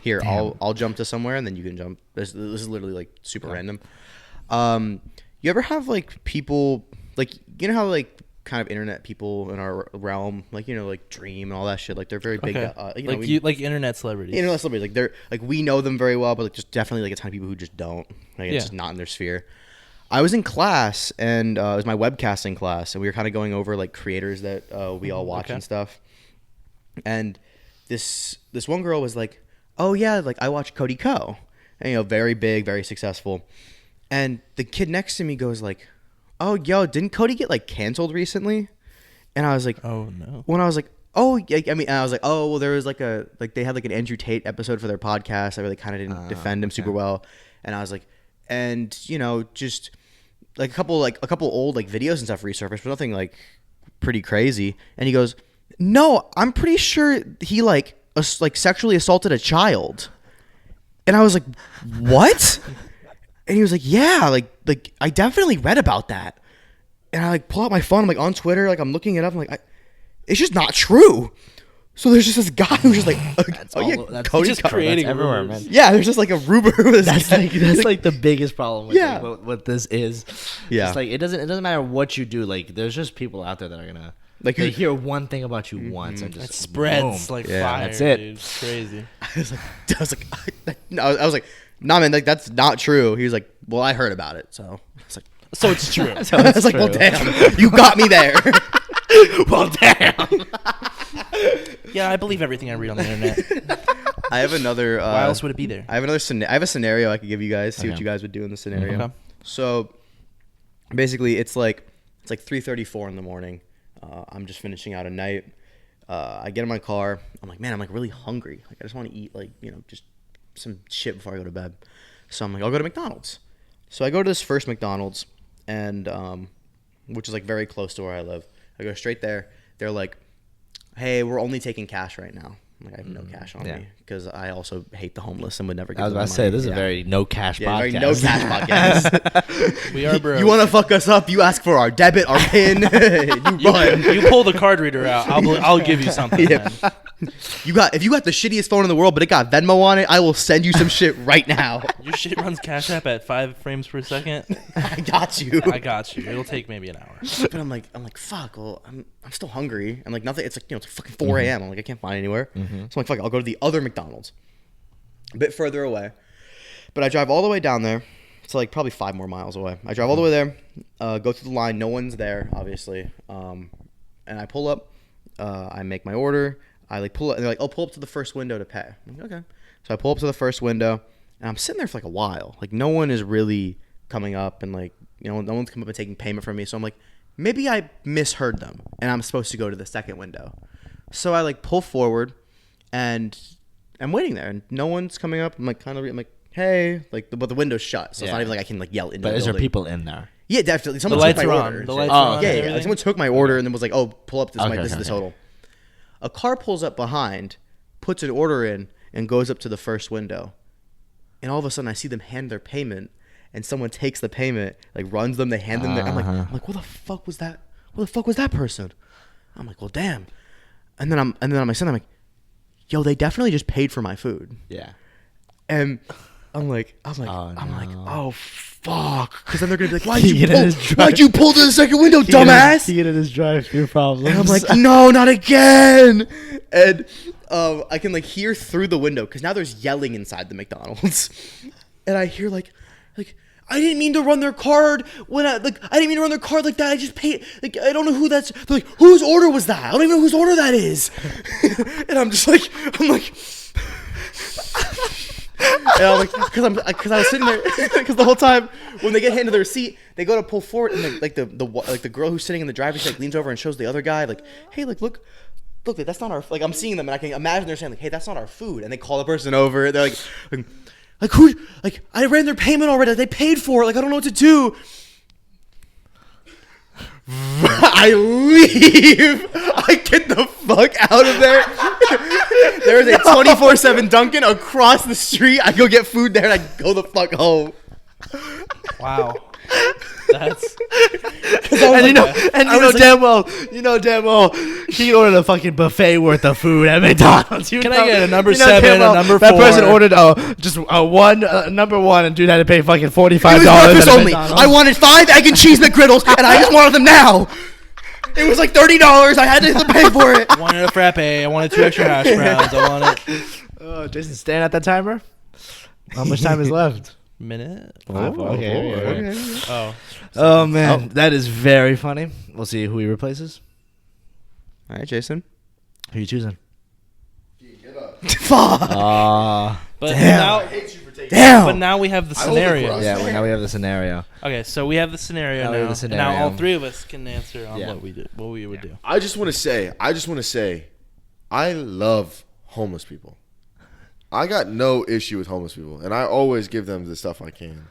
Here, Damn. I'll jump to somewhere and then you can jump. This is literally like super random. You ever have like people like, you know how like kind of internet people in our realm, like, you know, like Dream and all that shit, like they're very big. Okay. You know, Like internet celebrities. internet celebrities, like they're like, we know them very well, but like just definitely like a ton of people who just don't. Like it's Yeah. just not in their sphere. I was in class and it was my webcasting class, and we were kind of going over like creators that we all watch Okay. and stuff. And this one girl was like, "Oh yeah, like I watch Cody Ko, and, you know, very big, very successful." And the kid next to me goes like, "Oh, yo, didn't Cody get like canceled recently?" And I was like, Oh no. when I was like, "Oh, yeah," I mean, and I was like, "Oh, well, there was like they had like an Andrew Tate episode for their podcast. I really kind of didn't defend him super well." And I was like, and you know, just like a couple old like videos and stuff resurfaced, but nothing like pretty crazy. And he goes, "No, I'm pretty sure he like sexually assaulted a child." And I was like, "What?" And he was like, "Yeah, like I definitely read about that." And I like pull out my phone, I'm like on Twitter, like I'm looking it up, I'm like, it's just not true. So there's just this guy who's just like, Cody just Ko. creating That's everywhere, rumors. man. Yeah, there's just like a rumor. That's like the biggest problem with Yeah. like, what this is. Yeah. It's like it doesn't matter what you do. Like there's just people out there that are gonna Like, they who- hear one thing about you once and just It spreads boom. like Yeah, fire. that's it. Dude. It's crazy. I was like, nah, man, like that's not true. He was like, well, I heard about it, so it's like, So it's true. I was like, well, damn, you got me there. Well, damn. Yeah, I believe everything I read on the internet. I have another. Why else would it be there? I have another. I have a scenario I could give you guys. See what Okay. you guys would do in the scenario. Okay. So, basically, it's like 3:34 in the morning. I'm just finishing out a night. I get in my car. I'm like, man, I'm like really hungry. Like I just want to eat like, you know, just some shit before I go to bed. So I'm like, I'll go to McDonald's. So I go to this first McDonald's, and which is like very close to where I live. I go straight there. They're like, hey, we're only taking cash right now. I'm like, I have no cash on yeah. me because I also hate the homeless and would never give I was them about to my say money. this is a Yeah. very no cash Yeah, podcast. very no cash podcast. We are broke. You want to fuck us up? You ask for our debit, our PIN. You run. You pull the card reader out. I'll give you something. Yeah. Man. If you got the shittiest phone in the world, but it got Venmo on it, I will send you some shit right now. Your shit runs Cash App at 5 frames per second. I got you. I got you. It'll take maybe an hour. But I'm like, fuck. Well, I'm still hungry. And like nothing. It's like, you know, it's fucking 4 a.m. I'm like, I can't find anywhere. So I'm like, fuck it, I'll go to the other McDonald's, a bit further away. But I drive all the way down there It's like probably 5 more miles away. I drive all the way there, go through the line. No one's there, obviously. And I pull up. I make my order. I like pull up, and they're like, "Oh, pull up to the first window to pay." I'm like, okay. So I pull up to the first window, and I'm sitting there for like a while. Like no one is really coming up, and like no one's come up and taking payment from me. So I'm like, maybe I misheard them, and I'm supposed to go to the second window. So I like pull forward, and I'm waiting there, and no one's coming up. I'm like I'm like, hey, like, but the window's shut, so it's not even like I can like yell into. But the is there building. people in there? Yeah, definitely. Someone The took lights my are order. on. The lights are on. Yeah, and yeah. everything? Someone took my order and then was like, "Oh, pull up. This is the okay. total." A car pulls up behind, puts an order in, and goes up to the first window. And all of a sudden, I see them hand their payment, and someone takes the payment, like runs them. They hand them. I'm like, what the fuck was that? What the fuck was that person? I'm like, well, damn. And then on my son, I'm like, yo, they definitely just paid for my food. Yeah. And I'm like, no. oh fuck, because then they're gonna be like, Why'd why'd you pull to the second window, dumbass? He get in his drive-through problems. And I'm like, no, not again. And I can like hear through the window because now there's yelling inside the McDonald's, and I hear like, I didn't mean to run their card I didn't mean to run their card like that. I just paid. Like I don't know who that's. They're like, whose order was that? I don't even know whose order that is. And I'm like. And I'm like, because I was sitting there, because the whole time when they get handed the receipt, they go to pull forward, and the girl who's sitting in the driver's seat leans over and shows the other guy like, hey, like look, that's not our. Like I'm seeing them, and I can imagine they're saying like, hey, that's not our food, and they call the person over. They're like who? Like I ran their payment already. Like, they paid for it. Like I don't know what to do. I leave. I get the fuck out of there. There's a 24/7 Dunkin' across the street. I go get food there and I go the fuck home. Wow. That's. And you know damn well, he ordered a fucking buffet worth of food at McDonald's. Can I get a number 7 and a number 4? That person ordered just a one number 1, and dude had to pay fucking $45. It was breakfast only. I wanted 5 egg and cheese McGriddles, and I just wanted them now. It was like $30. I had to pay for it. I wanted a frappe. I wanted 2 extra hash browns. I wanted. Oh, Jason, staying at that timer. How much time is left? Minute. Okay. Oh. Oh man, that is very funny. We'll see who he replaces. All right, Jason. Who are you choosing? Fuck. But Damn. now, But now we have the scenario. overcrossed. Yeah, well, now we have the scenario. Okay, so we have the scenario Now now. we have the And now all scenario. 3 of us can answer on Yeah. what we would do. I just want to say, I love homeless people. I got no issue with homeless people, and I always give them the stuff I can.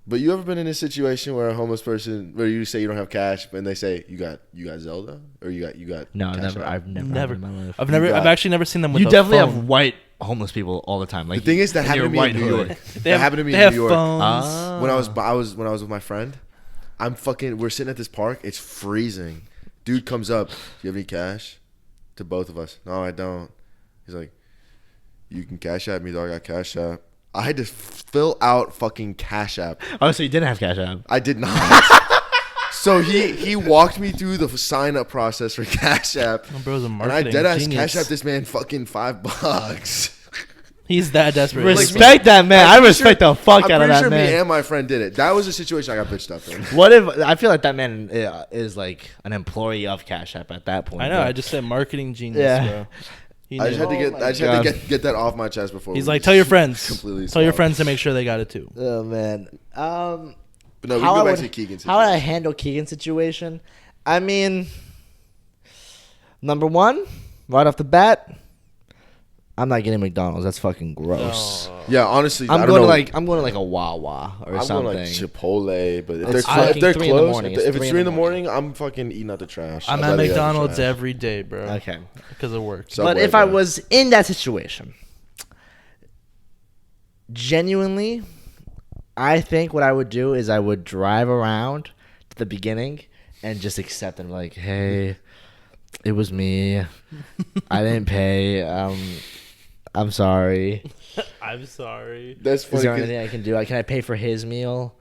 But you ever been in a situation where a homeless person, where you say you don't have cash, and they say you got Zelda, or you got No, cash never. out? I've never. Never. In my life. I've actually never seen them with You a definitely phone. have white homeless people all the time. Like The thing is, that in happened your to me in white New hood. York. They That have, happened to me they in have New York. phones. When I was with my friend, we're sitting at this park. It's freezing. Dude comes up. Do you have any cash? To both of us. No, I don't. He's like, you can Cash App me, dog. I got Cash App. I had to fill out fucking Cash App. Oh, so you didn't have cash app? I did not. So he walked me through the sign up process for Cash App. Oh, bro's a And I marketing dead ass genius. Cash App this man fucking $5. He's that desperate. Respect that man. I respect the fuck I'm out of pretty that sure man. me and my friend did it. That was a situation I got bitched up in. What if I feel like that man is like an employee of Cash App at that point? I know. bro. I just said marketing genius, Yeah. bro. He I just knew. had to get that off my chest before. He's we like, tell your friends. completely Tell your swapped. friends to make sure they got it too. Oh man. But no, we How go I back would- to Keegan's How would I situation. handle Keegan's situation? I mean, number 1, right off the bat, I'm not getting McDonald's. That's fucking gross. Yeah, honestly, I'm I don't going know. to like a Wawa or I'm something. going like Chipotle, but if It's they're, fucking if they're 3 in the close, morning. if It's it's 3 3 in the morning, I'm fucking eating out the trash. I'm I'd at rather eat out the McDonald's trash. every day, bro. Okay. Because it works. Subway, But if I bro. was in that situation, genuinely, I think what I would do is I would drive around to the beginning and just accept them. Like, hey, it was me. I didn't pay. I'm sorry. I'm sorry. That's Is funny. there 'cause- anything I can do? Can I pay for his meal?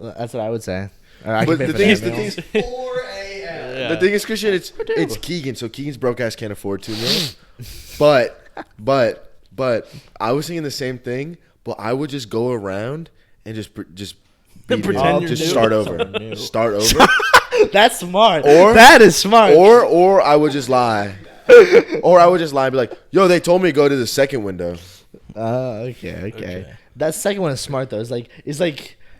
That's what I would say. Or I can But pay the for thing their is, meal. Yeah. the thing is, Christian, it's Keegan, so Keegan's broke ass can't afford 2 meals. but I was thinking the same thing. But I would just go around and just Pretend you're just new. start over. Start over. That's smart. Or- that is smart. Or I would just lie. Or I would just lie and be like, yo, they told me to go to the second window. Okay. That second one is smart though.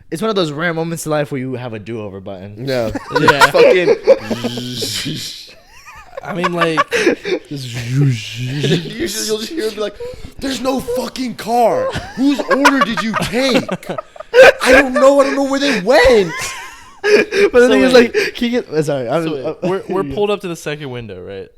It's one of those rare moments in life where you have a do-over button. No. Yeah. Fucking. I mean, like, You'll just hear it be like, there's no fucking car. Whose order did you take? I don't know. I don't know where they went. But the thing is, like, Keegan. Sorry, we're pulled up to the second window, right?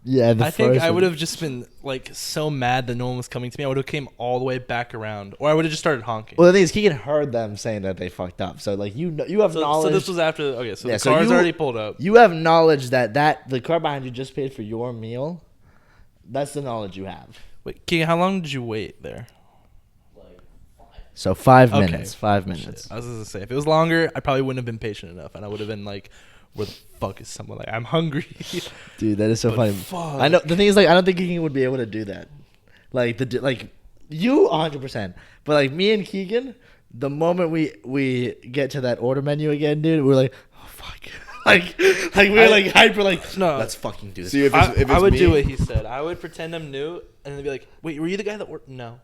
Yeah, I think I would have just been like so mad that no one was coming to me. I would have came all the way back around, or I would have just started honking. Well, the thing is, Keegan heard them saying that they fucked up. So, like, you have knowledge. So this was after. Okay, so Yeah, the so car's you- already pulled up. You have knowledge that the car behind you just paid for your meal. That's the knowledge you have. Wait, Keegan, how long did you wait there? So 5 Okay. minutes. 5 minutes. I was gonna say if it was longer, I probably wouldn't have been patient enough, and I would have been like, "Where the fuck is someone? Like, I'm hungry." Dude, that is so But funny. fuck. I know. The thing is, like, I don't think Keegan would be able to do that. Like you 100%. But like me and Keegan, the moment we get to that order menu again, dude, we're like, oh fuck. like we're like hyper. Like, No. let's fucking do this. See, if I it's would me, do what he said. I would pretend I'm new, and then be like, "Wait, were you the guy that ordered?" No.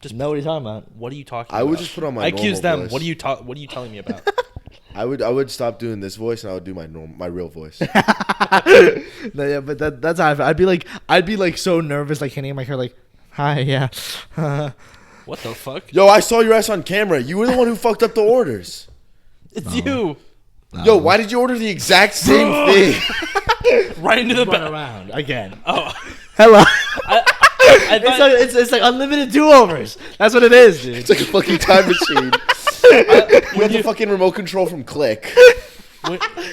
Just know what you're talking about. What are you talking? I about? would just put on my I accuse normal them. voice. What are you telling me about? I would stop doing this voice and I would do my real voice. No, yeah, but that's how I feel. I'd be like so nervous, like handing my car, like, hi, yeah. What the fuck? Yo, I saw your ass on camera. You were the one who fucked up the orders. It's you. Yo, why did you order the exact same thing? Right into the Run back. around again. Oh, Hello. I thought, It's like unlimited do-overs. That's what it is, dude. It's like a fucking time machine. You have the fucking remote control from Click.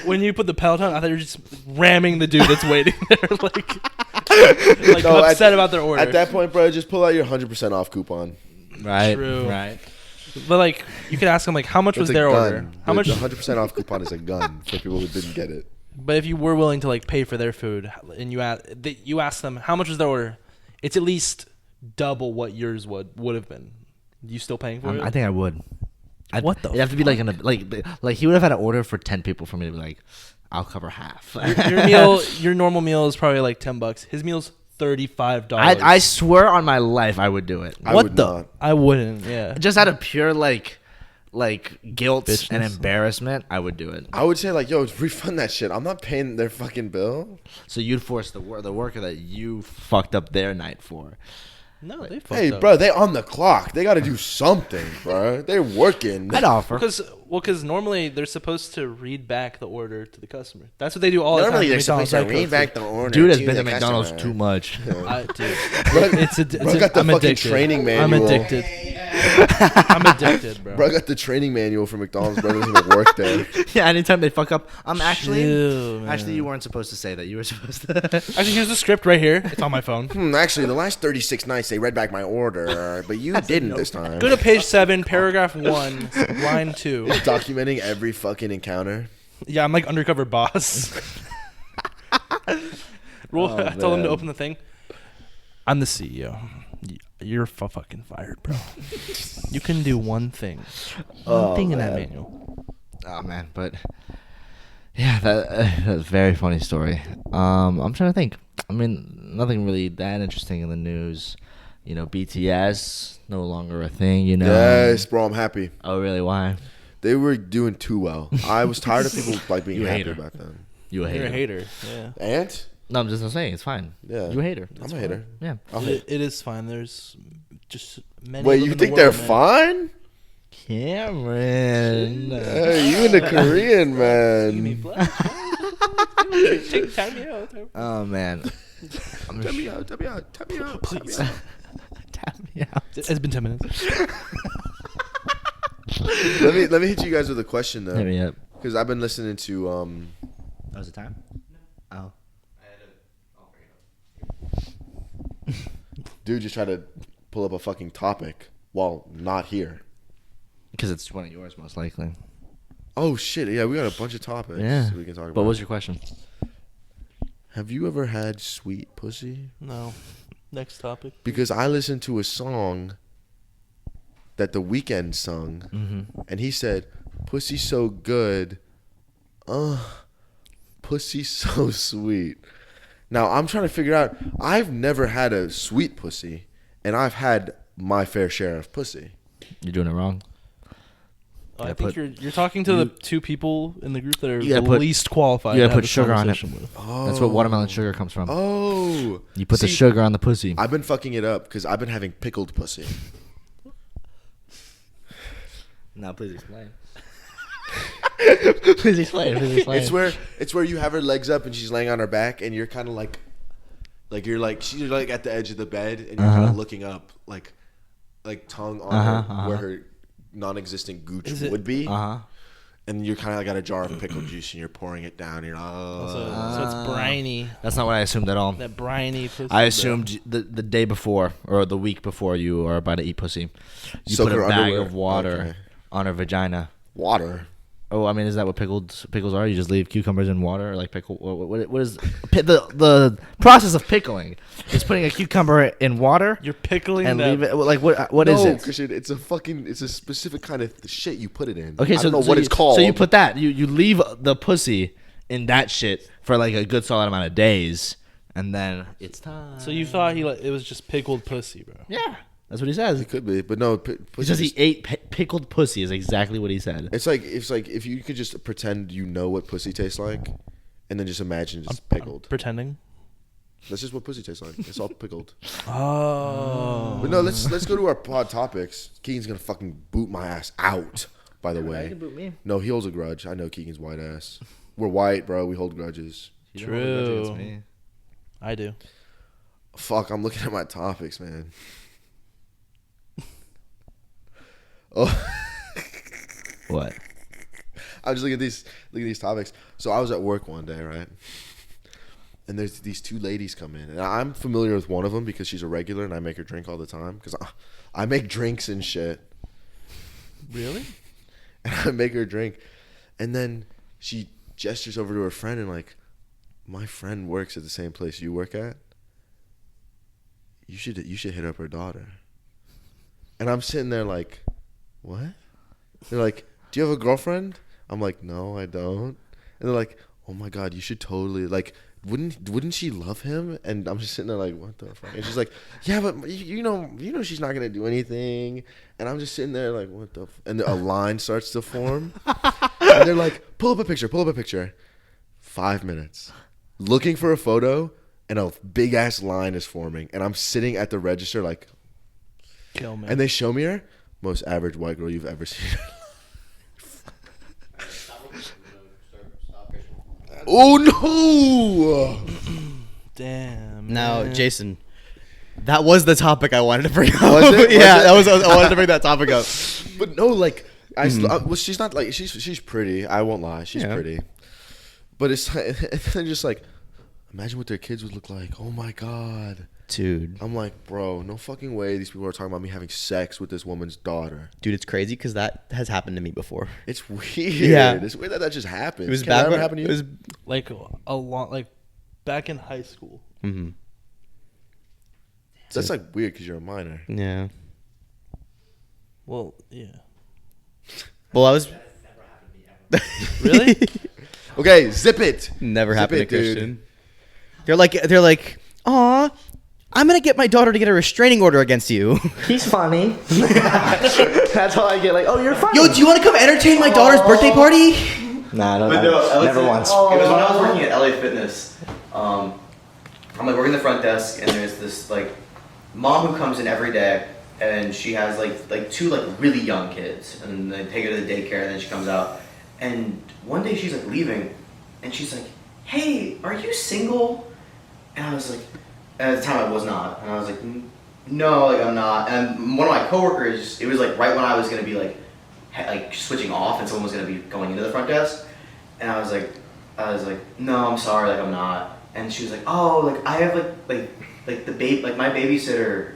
when you put the Peloton, I thought you were just ramming the dude that's waiting there, like No, upset about their order. At that point, bro, just pull out your 100% off coupon. Right. True. Right. But like, you could ask them like, how much was It's a their gun. order? How much? The 100% off coupon is a gun for people who didn't get it. But if you were willing to like pay for their food, and you ask them how much was their order, it's at least double what yours would have been. You still paying for it? I think I would. What the It'd have to be like like he would have had an order for 10 people for me to be like, I'll cover half. your normal meal is probably like $10. His meal's $35. I swear on my life I would do it. I what would the? not. I wouldn't. Yeah. Just out of pure like guilt Bitchness. and embarrassment, I would do it. I would say, like, yo, refund that shit. I'm not paying their fucking bill. So you'd force the worker that you fucked up their night for. No, they fucked Hey, up. bro, they on the clock. They got to do something, bro. They're working. I'd offer. Because normally they're supposed to read back the order to the customer. That's what they do all the time. Normally, at they're McDonald's. supposed to read back the order. Dude has to been to the McDonald's customer. too much. Dude, Bro, it's got the I'm fucking addicted. training I'm manual. addicted. I'm addicted, bro. Bro, I got the training manual for McDonald's. Bro, doesn't even work there. Yeah, anytime they fuck up, Chill, actually man. you weren't supposed to say that. You were supposed to. Actually, here's the script right here. It's on my phone. Actually, the last 36 nights they read back my order, but you didn't this time. Go to page 7, paragraph 1, line 2. Documenting every fucking encounter. Yeah, I'm like undercover boss. I told him to open the thing. I'm the CEO. You're fucking fired, bro. You can do one thing. One thing in that manual. Oh man, but yeah, that's a very funny story. I'm trying to think. I mean, nothing really that interesting in the news. You know, BTS no longer a thing. You know. Yes, bro, I'm happy. Oh really? Why? They were doing too well. I was tired of people like being You a happy hater. about them. You a hater? You're a hater. Yeah. And No, I'm just saying it's fine. Yeah. You a hater? I'm a hater. Yeah. I'll hate. It is fine. There's just many. Wait, live you in the think they're world, man. fine? Cameron. Hey, you and the Korean Give me man. flash. Take time me out. Oh man. Tell me out. Please. Tap me out. It's been 10 minutes. Let me hit you guys with a question Hit though, me up. because I've been listening to That was the time. Oh. dude just try to pull up a fucking topic while not here. Because it's one of yours, most likely. Oh shit! Yeah, we got a bunch of topics. Yeah. we can talk about. What was your question? Have you ever had sweet pussy? No. Next topic. Because I listened to a song that The Weeknd sung, and he said, "Pussy so good, pussy so sweet." Now I'm trying to figure out. I've never had a sweet pussy, and I've had my fair share of pussy. You're doing it wrong. I think you're talking to the two people in the group that are the put- least qualified. you to gotta have put this sugar on it. conversation with. Oh, That's what watermelon sugar comes from. Oh, You put the See, sugar on the pussy. I've been fucking it up because I've been having pickled pussy. Now, please explain. Please explain. It's where you have her legs up and she's laying on her back, and you're kind of like she's like at the edge of the bed, and you're kind of looking up, like tongue on her, where her non-existent gooch would be. And you're kind of got a jar of pickle juice, and you're pouring it down. You're So it's briny. That's not what I assumed at all. That briny pussy. I assumed the day before or the week before you are about to eat pussy, you Soak put a her bag underwear. of water Okay. on her vagina. water. Oh, I mean, is that what pickles are? You just leave cucumbers in water, or like pickle? What is the process of pickling? Is putting a cucumber in water You're pickling and that. leave it? Like what is No, it? Christian, it's a specific kind of shit you put it in. Okay, I so don't know so what you, it's called. So you put that you leave the pussy in that shit for like a good solid amount of days, and then it's time. So you thought it was just pickled pussy, bro? Yeah, that's what he says. It could be, but no. He says he ate pickled pussy is exactly what he said. It's like if you could just pretend you know what pussy tastes like, and then just imagine it's pickled. Pretending. That's just what pussy tastes like. It's all pickled. Oh. But no, let's go to our pod topics. Keegan's gonna fucking boot my ass out. By the way, boot me. no, he holds a grudge. I know Keegan's white ass. We're white, bro. We hold grudges. True. I do. Fuck, I'm looking at my topics, man. Oh, What? I was looking at these topics. So I was at work one day, right? And there's these two ladies come in, and I'm familiar with one of them because she's a regular, and I make her drink all the time because I make drinks and shit. Really? And I make her drink, and then she gestures over to her friend and like, my friend works at the same place you work at. You should hit up her daughter. And I'm sitting there like, what? They're like, do you have a girlfriend? I'm like, no, I don't. And they're like, oh my god, you should totally like. Wouldn't she love him? And I'm just sitting there like, what the fuck? And she's like, yeah, but you know she's not gonna do anything. And I'm just sitting there like, what the? And a line starts to form. And they're like, pull up a picture. 5 minutes, looking for a photo, and a big ass line is forming. And I'm sitting at the register like, Kill me. and they show me her, most average white girl you've ever seen. Oh no! Damn. Now, man. Jason, that was the topic I wanted to bring up. Was it? Yeah, Was it? I wanted to bring that topic up. But no, like well, she's not like she's pretty. I won't lie, she's Yeah. pretty. But it's like, they're just like, imagine what their kids would look like. Oh my god, Dude, I'm like, bro, no fucking way. These people are talking about me having sex with this woman's daughter. it's crazy because that has happened to me before. It's weird. Yeah. It's weird that just happened. It was Can that back ever when happen to you? it was. Like a lot, like back in high school. Mm-hmm. That's like weird because you're a minor. Yeah. Well, yeah. Well, I was. Really? Okay, zip it. Never Zip happened it, to dude. Christian. They're like, aw, I'm gonna get my daughter to get a restraining order against you. He's funny. That's all I get. Like, oh, you're funny. Yo, do you want to come entertain my daughter's birthday party? Nah, Never once. It was when I was working at LA Fitness. I'm like working the front desk, and there's this like mom who comes in every day, and she has like two like really young kids, and they take her to the daycare, and then she comes out, and one day she's like leaving, and she's like, "Hey, are you single?" And I was like, at the time I was not, and I was like, "No, like I'm not." And one of my coworkers, it was like right when I was gonna be like switching off, and someone was gonna be going into the front desk, and I was like, "No, I'm sorry, like I'm not." And she was like, "Oh, like I have like the baby, like my babysitter,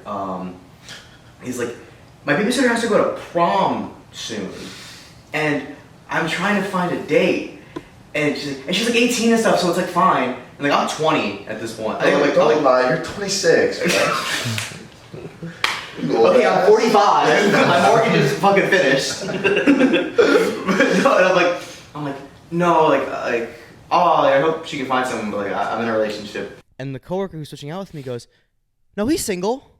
he's like, my babysitter has to go to prom soon, and I'm trying to find a date." And she's like 18 and stuff, so it's like fine. And like I'm 20 at this point. I think I'm like, Don't lie, you're 26, right? Okay, I'm 45. My mortgage is fucking finished. But no, and I'm like, no, oh, I hope she can find someone, but like, I'm in a relationship. And the coworker who's switching out with me goes, no, he's single.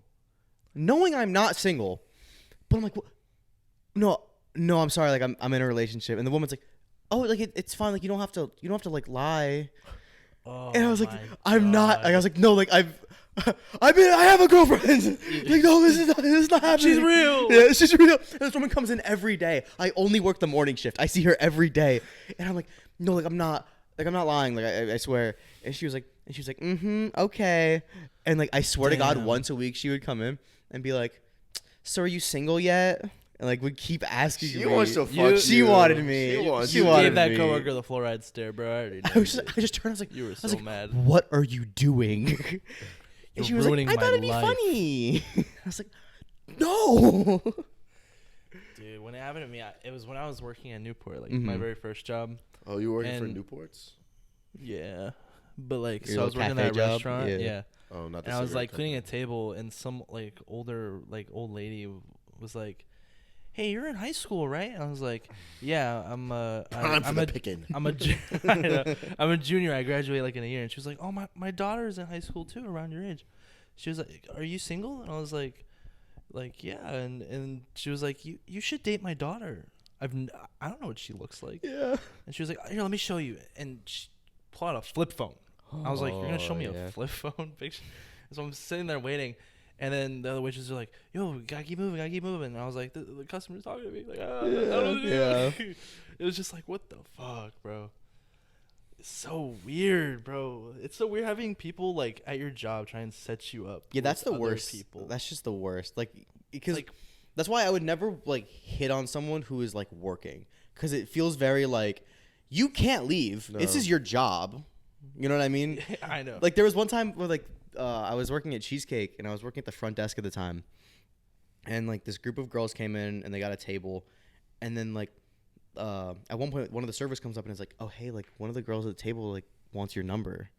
Knowing I'm not single, but I'm like, no, I'm sorry, like I'm in a relationship, and the woman's like, oh, like it's fine, like you don't have to like lie. Oh, and I was like, my I'm not. God. Like, I was like, no, like I have a girlfriend. Like, no, this is not happening. She's real. Yeah, she's real. And this woman comes in every day. I only work the morning shift. I see her every day, and I'm like, no, like I'm not lying. Like I swear. And she was like, okay. And like I swear to God, once a week she would come in and be like, so are you single yet? And like would keep asking me. She wants to fuck She you. wanted me. She You wanted gave that me. coworker the fluoride stare, bro. I already know. I just turned. I was like, You were I was so like, mad. what are you doing? You're And she was like, ruining I my thought it'd be life. funny. I was like, no. Dude, when it happened to me, it was when I was working at Newport, like my very first job. Oh, you were working for And- Newports? Yeah, but like, Your so I was little working at cafe that job? restaurant. Yeah. Yeah. Oh, not the And I was cigarette like cleaning a company. table, and some like old lady was like, "Hey, you're in high school, right?" And I was like, "Yeah, I'm Time for I'm the a picking. I'm a ju- I know. I'm a junior. I graduate like in a year." And she was like, "Oh, my daughter's in high school too, around your age." She was like, "Are you single?" And I was like, yeah. And she was like, "You should date my daughter. I don't know what she looks like." Yeah. And she was like, "Here, let me show you." And she pulled out a flip phone. I was like, "You're gonna show me yeah. a flip phone picture?" So I'm sitting there waiting, and then the other waitresses are like, "Yo, we gotta keep moving, And I was like, "The customer's talking to me." Like, I don't know. Yeah. It was just like, what the fuck, bro? It's so weird, bro. It's so weird having people like at your job try and set you up. Yeah, that's with the other worst. People. That's just the worst. Like, because Like- that's why I would never like hit on someone who is like working, because it feels very like you can't leave. This is your job. You know what I mean? I know. Like there was one time where like I was working at Cheesecake and I was working at the front desk at the time, and like this group of girls came in and they got a table, and then like at one point one of the servers comes up and is like, oh hey, like one of the girls at the table like wants your number,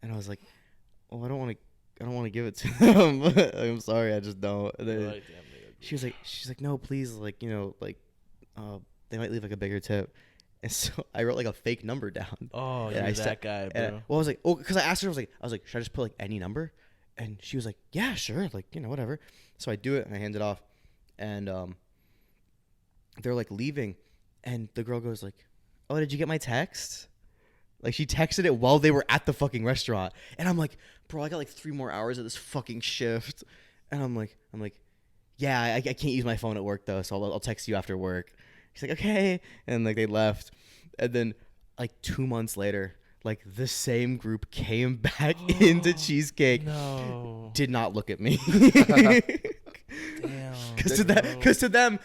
and I was like, oh I don't want to give it to them. I'm sorry, I just don't. And then Like, damn, nigga. she's like no please, like you know like they might leave like a bigger tip. And so I wrote like a fake number down. Oh, And you're I that said- guy, And bro. I was like, oh, because I asked her, I was like, should I just put like any number? And she was like, yeah, sure, like you know, whatever. So I do it and I hand it off, and they're like leaving, and the girl goes like, oh, did you get my text? Like she texted it while they were at the fucking restaurant, and I'm like, bro, I got like 3 more hours of this fucking shift, and I'm like, yeah, I can't use my phone at work though, so I'll text you after work. She's like, okay, and like they left, and then like 2 months later, like the same group came back into Cheesecake. No. Did not look at me. Damn. Because to them,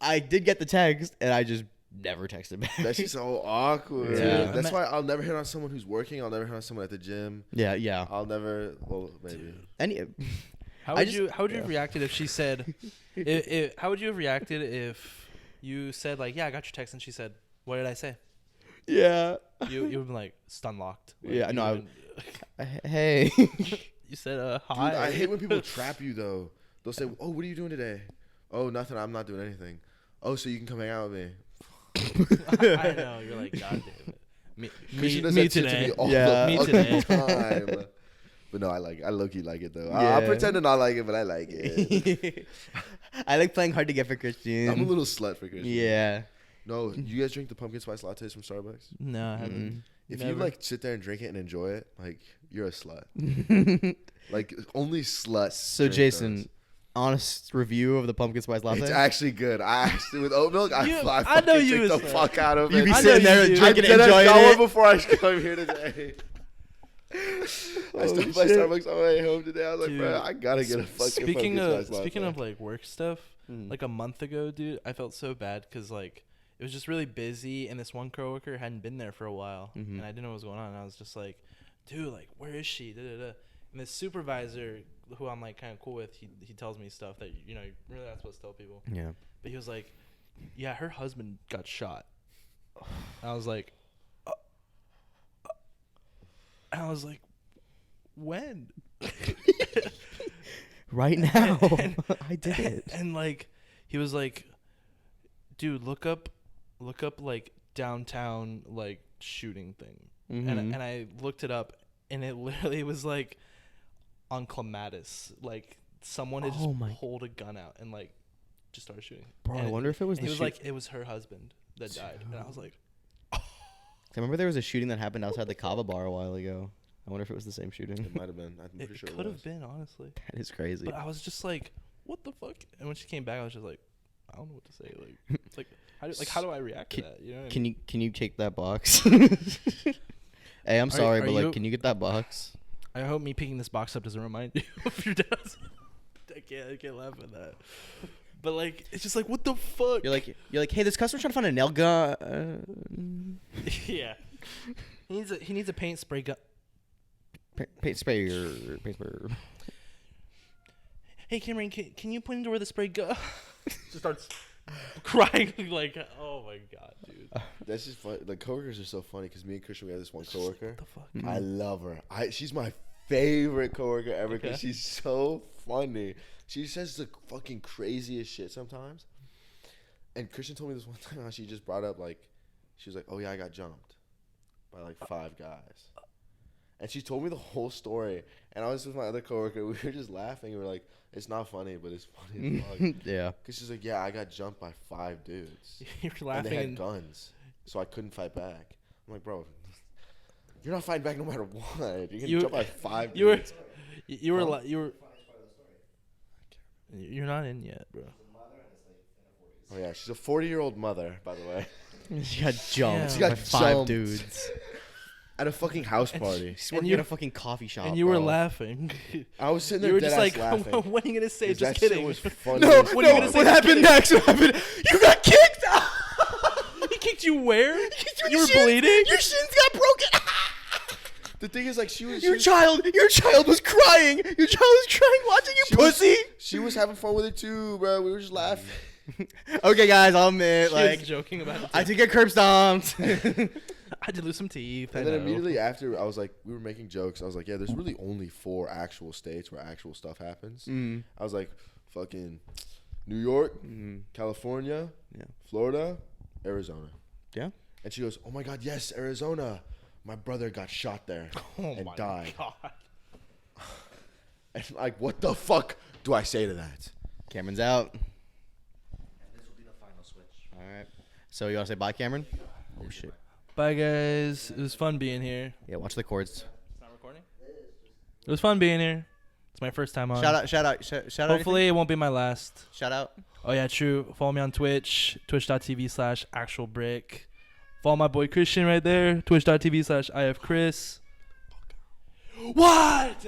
I did get the text, and I just never texted back. That's just so awkward. Yeah. That's why I'll never hit on someone who's working. I'll never hit on someone at the gym. yeah. I'll never. Well, maybe. How would you have reacted if she said? How would you have reacted if you said like, "Yeah, I got your text," and she said, "What did I say?" Yeah. You would have been like stun locked. Like, Yeah, you no, would've been- Hey. You said Dude, hi. I hate when people trap you though. They'll say, "Oh, what are you doing today?" "Oh, nothing. I'm not doing anything." "Oh, so you can come hang out with me." I know. You're like, God damn it. Christian does Me that shit to today. me all Yeah. the Me fucking today. time. But no, I like it. I low-key like it though. Yeah. I pretend to not like it, but I like it. I like playing hard to get for Christian. I'm a little slut for Christian. Yeah. No, you guys drink the pumpkin spice lattes from Starbucks? No, I haven't. If you Never. like sit there and drink it and enjoy it, like you're a slut. Like only sluts. So drink Jason, those. honest review of the pumpkin spice latte. It's actually good. I actually with oat milk, I I fucking know you drink the was- fuck out of You it. be I sitting know there you do. drinking, I enjoying got one it. before I come here today. I stopped by Starbucks on my way home today. I was like, Dude, bro, I gotta get a fucking Speaking pumpkin of spice latte. speaking of like work stuff, like a month ago, dude, I felt so bad because like it was just really busy, and this one coworker hadn't been there for a while, and I didn't know what was going on. And I was just like, dude, like where is she? Da, da, da. And this supervisor, who I'm like kind of cool with, he tells me stuff that you know you're really not supposed to tell people. Yeah. But he was like, yeah, her husband got shot. And I was like, and I was like, when? Right now. And- I did it. And like, he was like, dude, look up like downtown like shooting thing. And I looked it up, and it literally was like on Clematis, like someone had just pulled a gun out and like just started shooting. Bro, And I wonder if it was and the he was shoot- like, it was her husband that died, and I was like, I remember there was a shooting that happened outside the Kava bar a while ago. I wonder if it was the same shooting. It might have been. I'm it pretty sure it could was. have been, honestly. That is crazy. But I was just like, what the fuck? And when she came back, I was just like, I don't know what to say. Like, it's like, how do I react to that? You know what I mean? Can you take that box? Hey, I'm sorry, are but you- like, can you get that box? I hope me picking this box up doesn't remind you of your dad. I can't laugh at that. But like, it's just like, what the fuck? You're like, hey, this customer's trying to find a nail gun. Yeah. He needs a paint spray gun. Paint sprayer. Paint sprayer. Hey Cameron, can you point into where the spray go? Just starts crying like, oh my god, dude. That's just funny. The coworkers are so funny because me and Christian, we have this one coworker. What the fuck? I love her. She's my favorite coworker ever because Okay. she's so funny. She says the fucking craziest shit sometimes. And Christian told me this one time how she just brought up like, she was like, "Oh yeah, I got jumped by like 5 guys," and she told me the whole story. And I was with my other coworker. We were just laughing. We were like, "It's not funny, but it's funny as fuck." Yeah. Because she's like, "Yeah, I got jumped by 5 dudes." You're And laughing. they had And guns, so I couldn't fight back. I'm like, bro, you're not fighting back no matter what. You're getting You- jumped by 5 you were, dudes. you were, you were. You're not in yet, bro. Oh yeah, she's a 40-year-old mother, by the way, She got jumped. Yeah. She got by 5 jumped. dudes. at a fucking house party. She's And working you- at a fucking coffee shop. And you were bro. laughing. I was sitting there You were dead just like, ass laughing. what are you gonna say? 'Cause Just that shit kidding. was funny No, as What are you no. gonna say? What Just happened kidding. next? What happened? You got kicked out. He kicked you where? Your You were shins- bleeding? Your shins got broken. The thing is, like, she was Your child was crying. Your child was crying watching you, pussy. She was having fun with it too, bro. We were just laughing. Okay, guys, I'll admit, She was like, joking about it. I did get curb stomped. I had to lose some teeth. And I then know. immediately after, I was like, we were making jokes. I was like, yeah, there's really only 4 actual states where actual stuff happens. I was like, fucking New York, California, Yeah. Florida, Arizona. Yeah. And she goes, oh my God, yes, Arizona. My brother got shot there and my died. God. And like, what the fuck do I say to that? Cameron's out. This will be the final switch. All right. So you want to say bye, Cameron? Oh shit. Bye, guys. It was fun being here. Yeah. Watch the chords. It's not recording? It was fun being here. It's my first time on. Shout out. Hopefully, it won't be my last. anything? Shout out. Oh, yeah, true. Follow me on Twitch, twitch.tv/ActualBrick. Follow my boy Christian right there, twitch.tv/IFChris. What?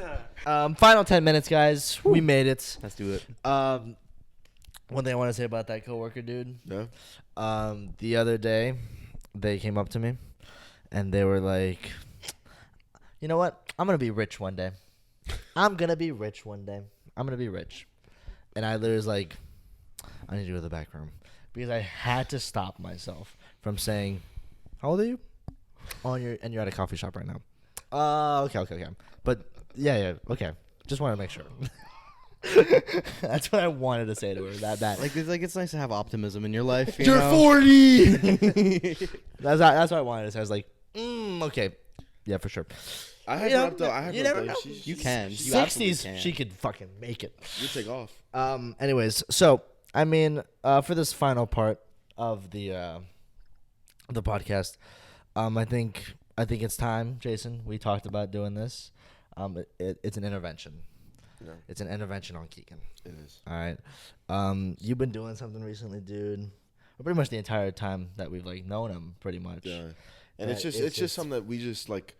Final 10 minutes, guys. We made it. Let's do it. One thing I want to say about that coworker, dude. No? The other day, they came up to me, and they were like, "You know what? I'm gonna be rich one day. I'm gonna be rich one day. I'm gonna be rich." And I literally was like, "I need to go to the back room," because I had to stop myself from saying, "How old are you?" "Oh, and you're at a coffee shop right now." Okay. But yeah, okay. Just want to make sure. That's what I wanted to say to her. That Like it's nice to have optimism in your life. You're know? 40! that's what I wanted to say. I was like, okay, yeah, for sure. I have You her know, up though. I have you her never up, know. though. You can. You absolutely 60s, can. she could fucking make it. You take off. Anyways, so I mean, for this final part of the podcast, I think it's time, Jason. We talked about doing this. It's an intervention. No, It's an intervention on Keegan. it is. All right. You've been doing something recently, dude. Well, pretty much the entire time that we've like known him, pretty much. Yeah. And it's Yeah, just it's something that we just like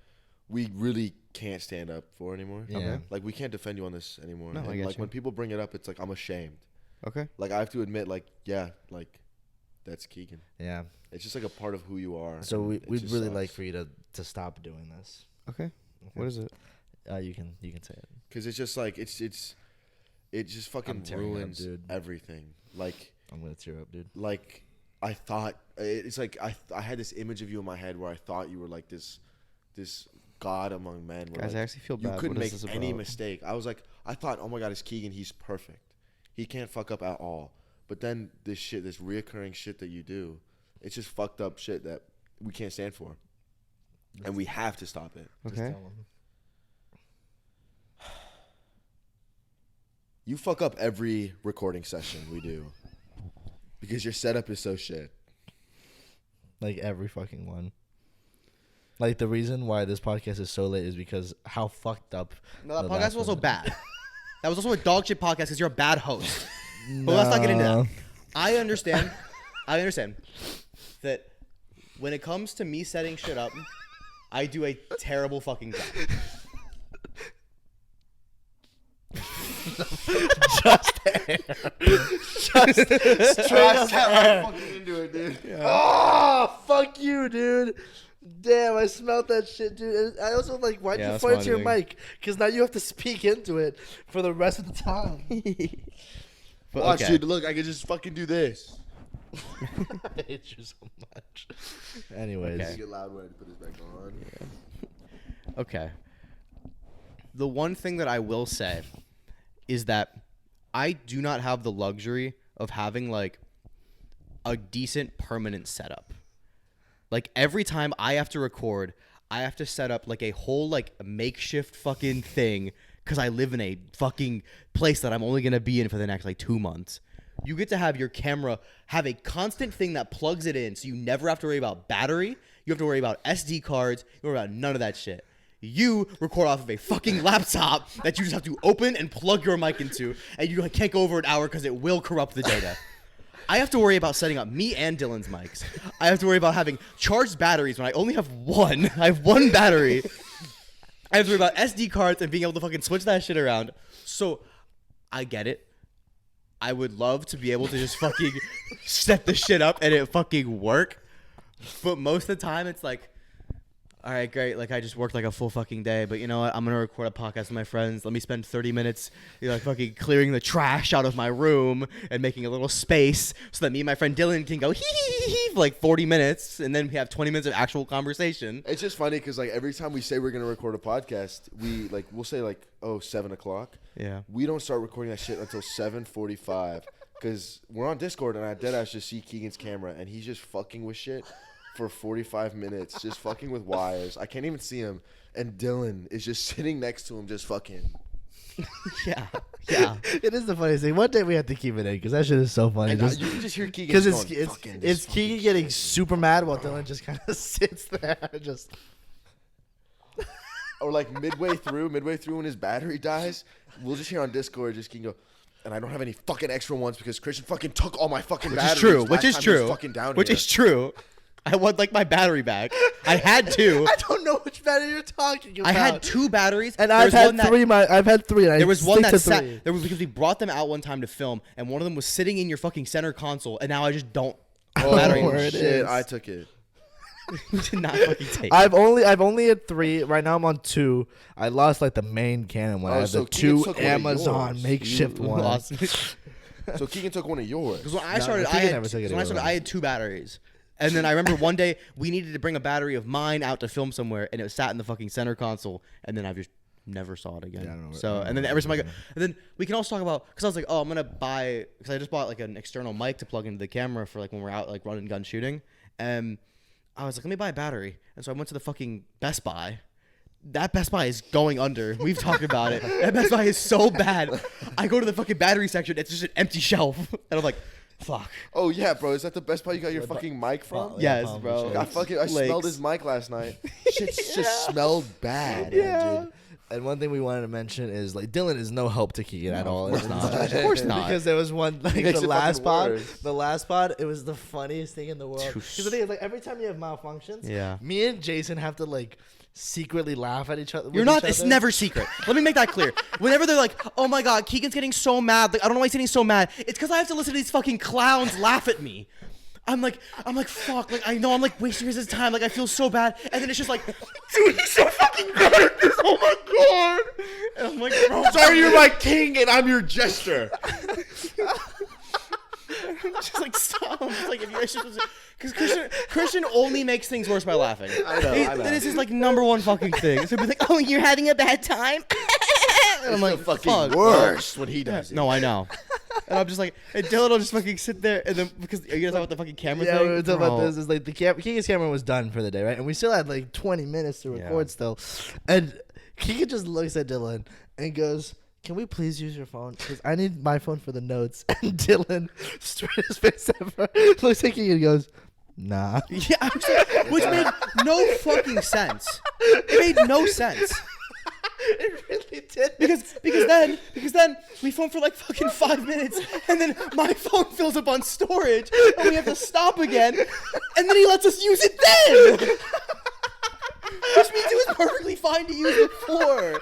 we really can't stand up for anymore. Yeah. Okay. Like we can't defend you on this anymore. No, I and get like you. when people bring it up, it's like I'm ashamed. Okay. Like I have to admit, like, yeah, like that's Keegan. Yeah. It's just like a part of who you are. So and we'd just really sucks. like for you to stop doing this. Okay. What is it? You can say it. Cause it's just like it just fucking tearing up, ruins dude. everything. Like I'm gonna tear up, dude. I thought it's like I had this image of you in my head where I thought you were like this God among men. Guys, I actually feel You bad. couldn't What is make this any about? mistake. I thought, oh my God, it's Keegan. He's perfect. He can't fuck up at all. But then this reoccurring shit that you do, it's just fucked up shit that we can't stand for. And we have to stop it. Okay. You fuck up every recording session we do. Because your setup is so shit. Like every fucking one. Like the reason why this podcast is so late is because how fucked up. No, that the podcast last was also one- bad. That was also a dog shit podcast because you're a bad host. But let's not get into that. I understand that when it comes to me setting shit up, I do a terrible fucking job. Straight up fucking into it, dude. Oh, fuck you, dude. Damn, I smelled that shit, dude. And I also like, why'd Yeah, you that's fart my into your thing. mic? Because now you have to speak into it for the rest of the time. But Watch, okay. dude. Look, I can just fucking do this. I hate you so much. Anyways. Okay. Get loud when I put this back on. Okay. The one thing that I will say is that I do not have the luxury of having like a decent permanent setup. Like every time I have to record, I have to set up like a whole like makeshift fucking thing because I live in a fucking place that I'm only going to be in for the next like 2 months. You get to have your camera have a constant thing that plugs it in so you never have to worry about battery. You have to worry about SD cards. You worry about none of that shit. You record off of a fucking laptop that you just have to open and plug your mic into, and you can't go over an hour because it will corrupt the data. I have to worry about setting up me and Dylan's mics. I have to worry about having charged batteries when I only have one. I have one battery. I have to worry about SD cards and being able to fucking switch that shit around. So, I get it. I would love to be able to just fucking set the shit up and it fucking work. But most of the time, it's like, all right, great. Like, I just worked like a full fucking day, but you know what? I'm going to record a podcast with my friends. Let me spend 30 minutes, like, fucking clearing the trash out of my room and making a little space so that me and my friend Dylan can go hee hee hee hee for like 40 minutes, and then we have 20 minutes of actual conversation. It's just funny because like every time we say we're gonna record a podcast, we'll say like 7 o'clock. Yeah. We don't start recording that shit until 7:45 because we're on Discord and I deadass just see Keegan's camera and he's just fucking with shit for 45 minutes, just fucking with wires. I can't even see him, and Dylan is just sitting next to him, just fucking. Yeah. Yeah. It is the funniest thing. One day we have to keep it in because that shit is so funny. And Just you can just hear Keegan. because going, it's Keegan getting super mad while Dylan just kind of sits there, just. Or like midway through when his battery dies, we'll just hear on Discord just Keegan go. And I don't have any fucking extra ones because Christian fucking took all my fucking Which batteries. is true. last Which is time he was true. Fucking down Which here. is true. I want like my battery back. I had two. I don't know which battery you're talking about. I had two batteries, and There I've was had one that- three. I've had three. And I There was one stick that to three. sat. There was because we brought them out one time to film, and one of them was sitting in your fucking center console, and now I just don't. Oh battery. where it shit! is. I took it. You did not fucking take. I've only had three. Right now I'm on two. I lost like the main Canon one. Oh, I have so the Keegan two took one of Amazon yours. makeshift You ones. lost. So Keegan took one of yours. Because when I No, started, Keegan I had, never took it when I started, away. I had two batteries. And then I remember one day we needed to bring a battery of mine out to film somewhere, and it sat in the fucking center console. And then I just never saw it again. Yeah, I don't know so, where- and then every time I go, and then we can also talk about because I was like, oh, I'm gonna buy because I just bought like an external mic to plug into the camera for like when we're out like run and gun shooting. And I was like, let me buy a battery. And so I went to the fucking Best Buy. That Best Buy is going under. We've talked about it. That Best Buy is so bad. I go to the fucking battery section. It's just an empty shelf. And I'm like, fuck. Oh yeah, bro. Is that the Best Buy you got your fucking mic from? Yeah, Yes, palm bro. shakes. I smelled Lakes. his mic last night. Shit just smelled bad, dude. And one thing we wanted to mention is like Dylan is no help to Keegan at all. Of course not. Of course not. Because there was one like makes the it last fucking pod. worse. The last pod, it was the funniest thing in the world. Because the thing is, like every time you have malfunctions, Yeah. me and Jason have to like secretly laugh at each other. You're not. It's never secret. Let me make that clear. Whenever they're like, "Oh my God, Keegan's getting so mad," like I don't know why he's getting so mad. It's because I have to listen to these fucking clowns laugh at me. I'm like, fuck. Like I know I'm like wasting his time. Like I feel so bad. And then it's just like, dude, he's so fucking good at this. Oh my God. And I'm like, bro, Sorry, you're my king and I'm your jester. Just like stop. It's like if you guys because Christian only makes things worse by laughing. I know. That is his like number one fucking thing. So be like, oh, you're having a bad time. And I'm like, the fucking fuck. worst when he does it. No, I know. And I'm just like, and Dylan will just fucking sit there, and then because you guys talking about the fucking camera Yeah, thing. we were talking about Bro. this. Is like the Keegan's camera was done for the day, right? And we still had like 20 minutes to record still. And Keegan just looks at Dylan and goes, "Can we please use your phone? Because I need my phone for the notes." And Dylan, straightest face ever, looks at Keegan and goes, "Nah." Yeah, I was like, which made no fucking sense. It made no sense. It really did. Because then we phone for like fucking 5 minutes, and then my phone fills up on storage, and we have to stop again, and then he lets us use it then. Which means it was perfectly fine to use before.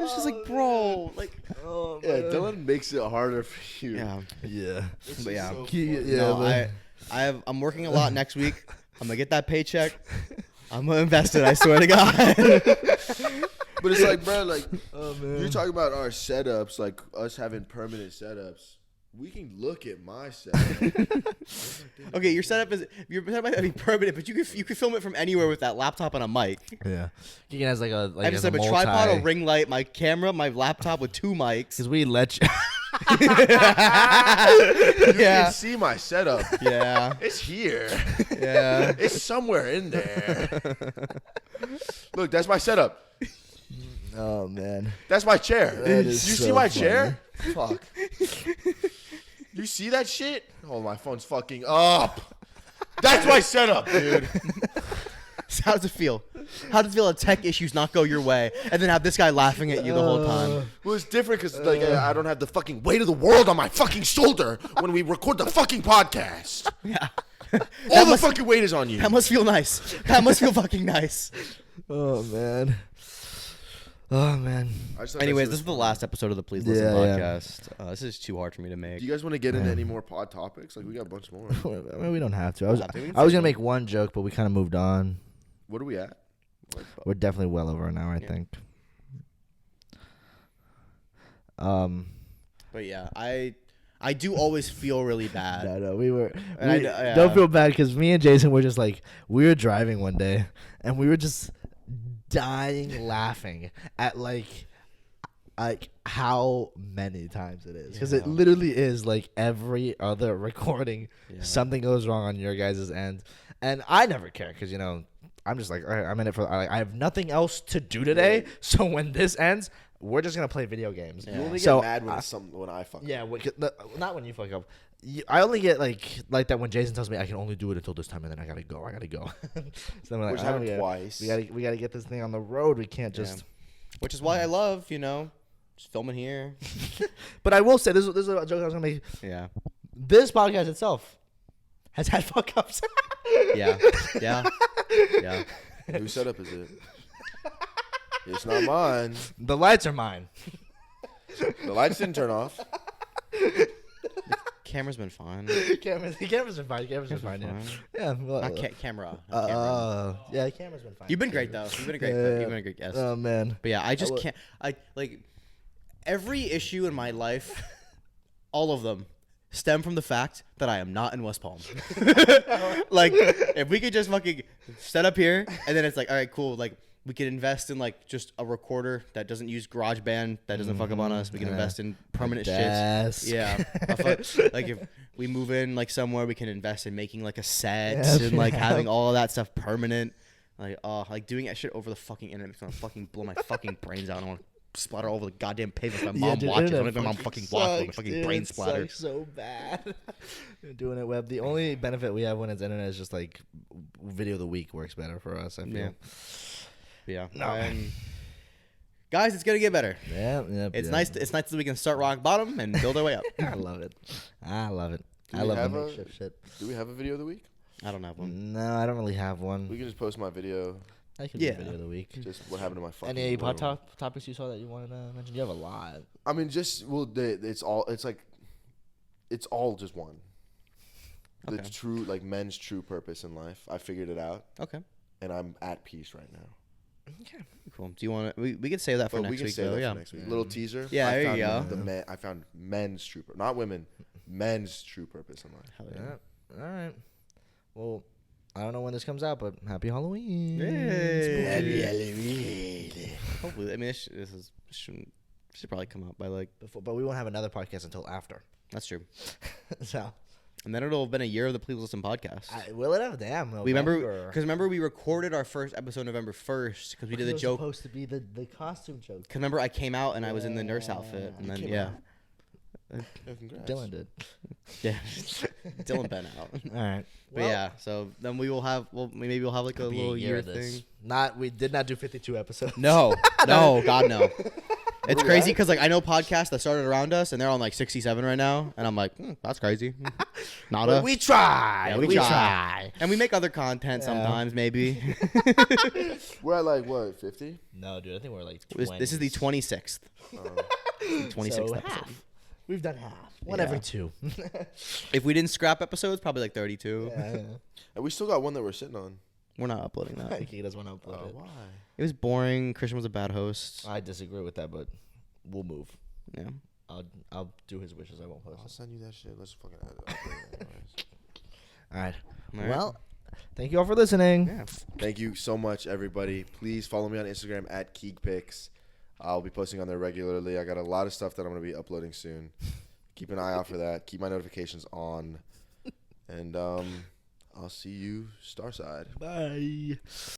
It's just like, bro, like, Yeah, Dylan makes it harder for you. yeah, Yeah. but yeah. So Yeah, No, but- I'm working a lot next week. I'm gonna get that paycheck. I'm gonna invest it. I swear to God. But it's like, bro, like man. you're talking about our setups, like us having permanent setups. We can look at my setup. Okay, your setup might be permanent, but you could film it from anywhere with that laptop and a mic. Yeah. Keegan has like a I have a set up a tripod, a ring light, my camera, my laptop with 2 mics. Because we let you. You Yeah. can see my setup. Yeah. It's here. Yeah. It's somewhere in there. Look, that's my setup. Oh man. That's my chair. That You is see so my funny. chair? Fuck. You see that shit? Oh, my phone's fucking up. That's my setup, dude. So how does it feel? How does it feel that tech issues not go your way, and then have this guy laughing at you the whole time? Well, it's different because like I don't have the fucking weight of the world on my fucking shoulder when we record the fucking podcast. Yeah. All the fucking weight is on you. That must feel nice. That must feel fucking nice. Oh man. Oh man. I just thought that Anyways, shit this was is the fun. last episode of the Please Listen Yeah, yeah. podcast. This is too hard for me to make. Do you guys want to get into any more pod topics? Like we got a bunch more. I mean, we don't have to. I was have to. We can I was say gonna make one joke, but we kind of moved on. What are we at? We're definitely well over an hour, I Yeah. think. But yeah, I do always feel really bad. No, we were. And we- yeah. Don't feel bad because me and Jason were just like we were driving one day and we were just dying laughing at like how many times it is because it Yeah. literally is like every other recording Yeah. something goes wrong on your guys' end, and I never care because I'm just like all right, I'm in it for I have nothing else to do today, so when this ends we're just gonna play video games. Yeah. You only get So, mad when when I fuck. Yeah, not when you fuck up. I only get like that when Jason tells me I can only do it until this time and then I gotta go. So I'm like, Which "Oh, happened yeah, twice. We gotta get this thing on the road. We can't just. Which is why I love, just filming here. But I will say this is a joke I was gonna make. Yeah. This podcast itself has had fuck ups. Yeah. Yeah. Yeah. Whose setup is it? It's not mine. The lights are mine. The lights didn't turn off. Camera's been fine. Cameras are fine. Cameras are fine. Yeah. fine. Yeah. Well, Not camera. Not camera. yeah. Cameras been fine. You've been great though. You've been a great. Yeah. You've been a great guest. Oh man. But yeah, I just will- can't. I like every issue in my life, all of them, stem from the fact that I am not in West Palm. Like, if we could just fucking set up here, and then it's like, all right, cool. Like, we could invest in like just a recorder that doesn't use GarageBand, that doesn't fuck up on us. We can Yeah. invest in permanent Desk. shit. Yeah. Like if we move in like somewhere, we can invest in making like a set Yeah. and like having all of that stuff permanent. Like doing that shit over the fucking internet is gonna fucking blow my fucking brains out. I want to splatter all over the goddamn pavement. My mom dude, watches. I internet don't even my fucking watch. My sucks, fucking dude. brain It splatter. sucks so bad. Doing it web. The only benefit we have when it's internet is just like video of the week works better for us. I feel. Yeah. Yeah. No. And guys, it's gonna get better. Yeah. It's nice. It's nice that we can start rock bottom and build our way up. I love it. I love it. Do I we love the have a- makeshift shit. Do we have a video of the week? I don't have one. No, I don't really have one. We can just post my video. I can Yeah. do video of the week. Just what happened to my fucking. Any living room. topics you saw that you wanted to mention? You have a lot. I mean, just it's all. It's like, it's all just one. The Okay. true, like men's true purpose in life. I figured it out, Okay. and I'm at peace right now. Cool. Do you want to? We could save that for But we next can week, say though. that Yeah. for next week. Little teaser. Yeah, I there you found go. The men, I found men's true, not women, men's true purpose in life. Hell Yeah. All right. Well, I don't know when this comes out, but happy Halloween. Hopefully, I mean, this should probably come out by like. But we won't have another podcast until after. That's true. So. And then it'll have been a year of the Please Listen podcast. Will it have? Damn. We remember we recorded our first episode November 1st because we did the joke. Supposed to be the costume joke. Because remember I came out and I was in the nurse outfit and then Yeah, congrats. Dylan did. yeah, Dylan been out. All right. But yeah, so then we will have maybe we'll have like a little year of this. thing. We did not do 52 episodes. No, God no. It's we crazy at? because like I know podcasts that started around us and they're on like 67 right now and I'm like that's crazy. Nada. We try. Yeah, we try. And we make other content sometimes maybe. We're at like what 50? No, dude. I think we're like 20. This is the 26th. 26th So episode. half. We've done half. One Yeah. every two. If we didn't scrap episodes, probably like 32. And we still got one that we're sitting on. We're not uploading that. He doesn't want to upload it. Why? It was boring. Christian was a bad host. I disagree with that, but we'll move. Yeah. I'll do his wishes. I won't I'll post. send you that shit. Let's fucking upload it anyways. All right. All right. Well, thank you all for listening. Yeah. Thank you so much, everybody. Please follow me on Instagram at KeekPics. I'll be posting on there regularly. I got a lot of stuff that I'm going to be uploading soon. Keep an eye out for that. Keep my notifications on. And I'll see you Starside. Bye.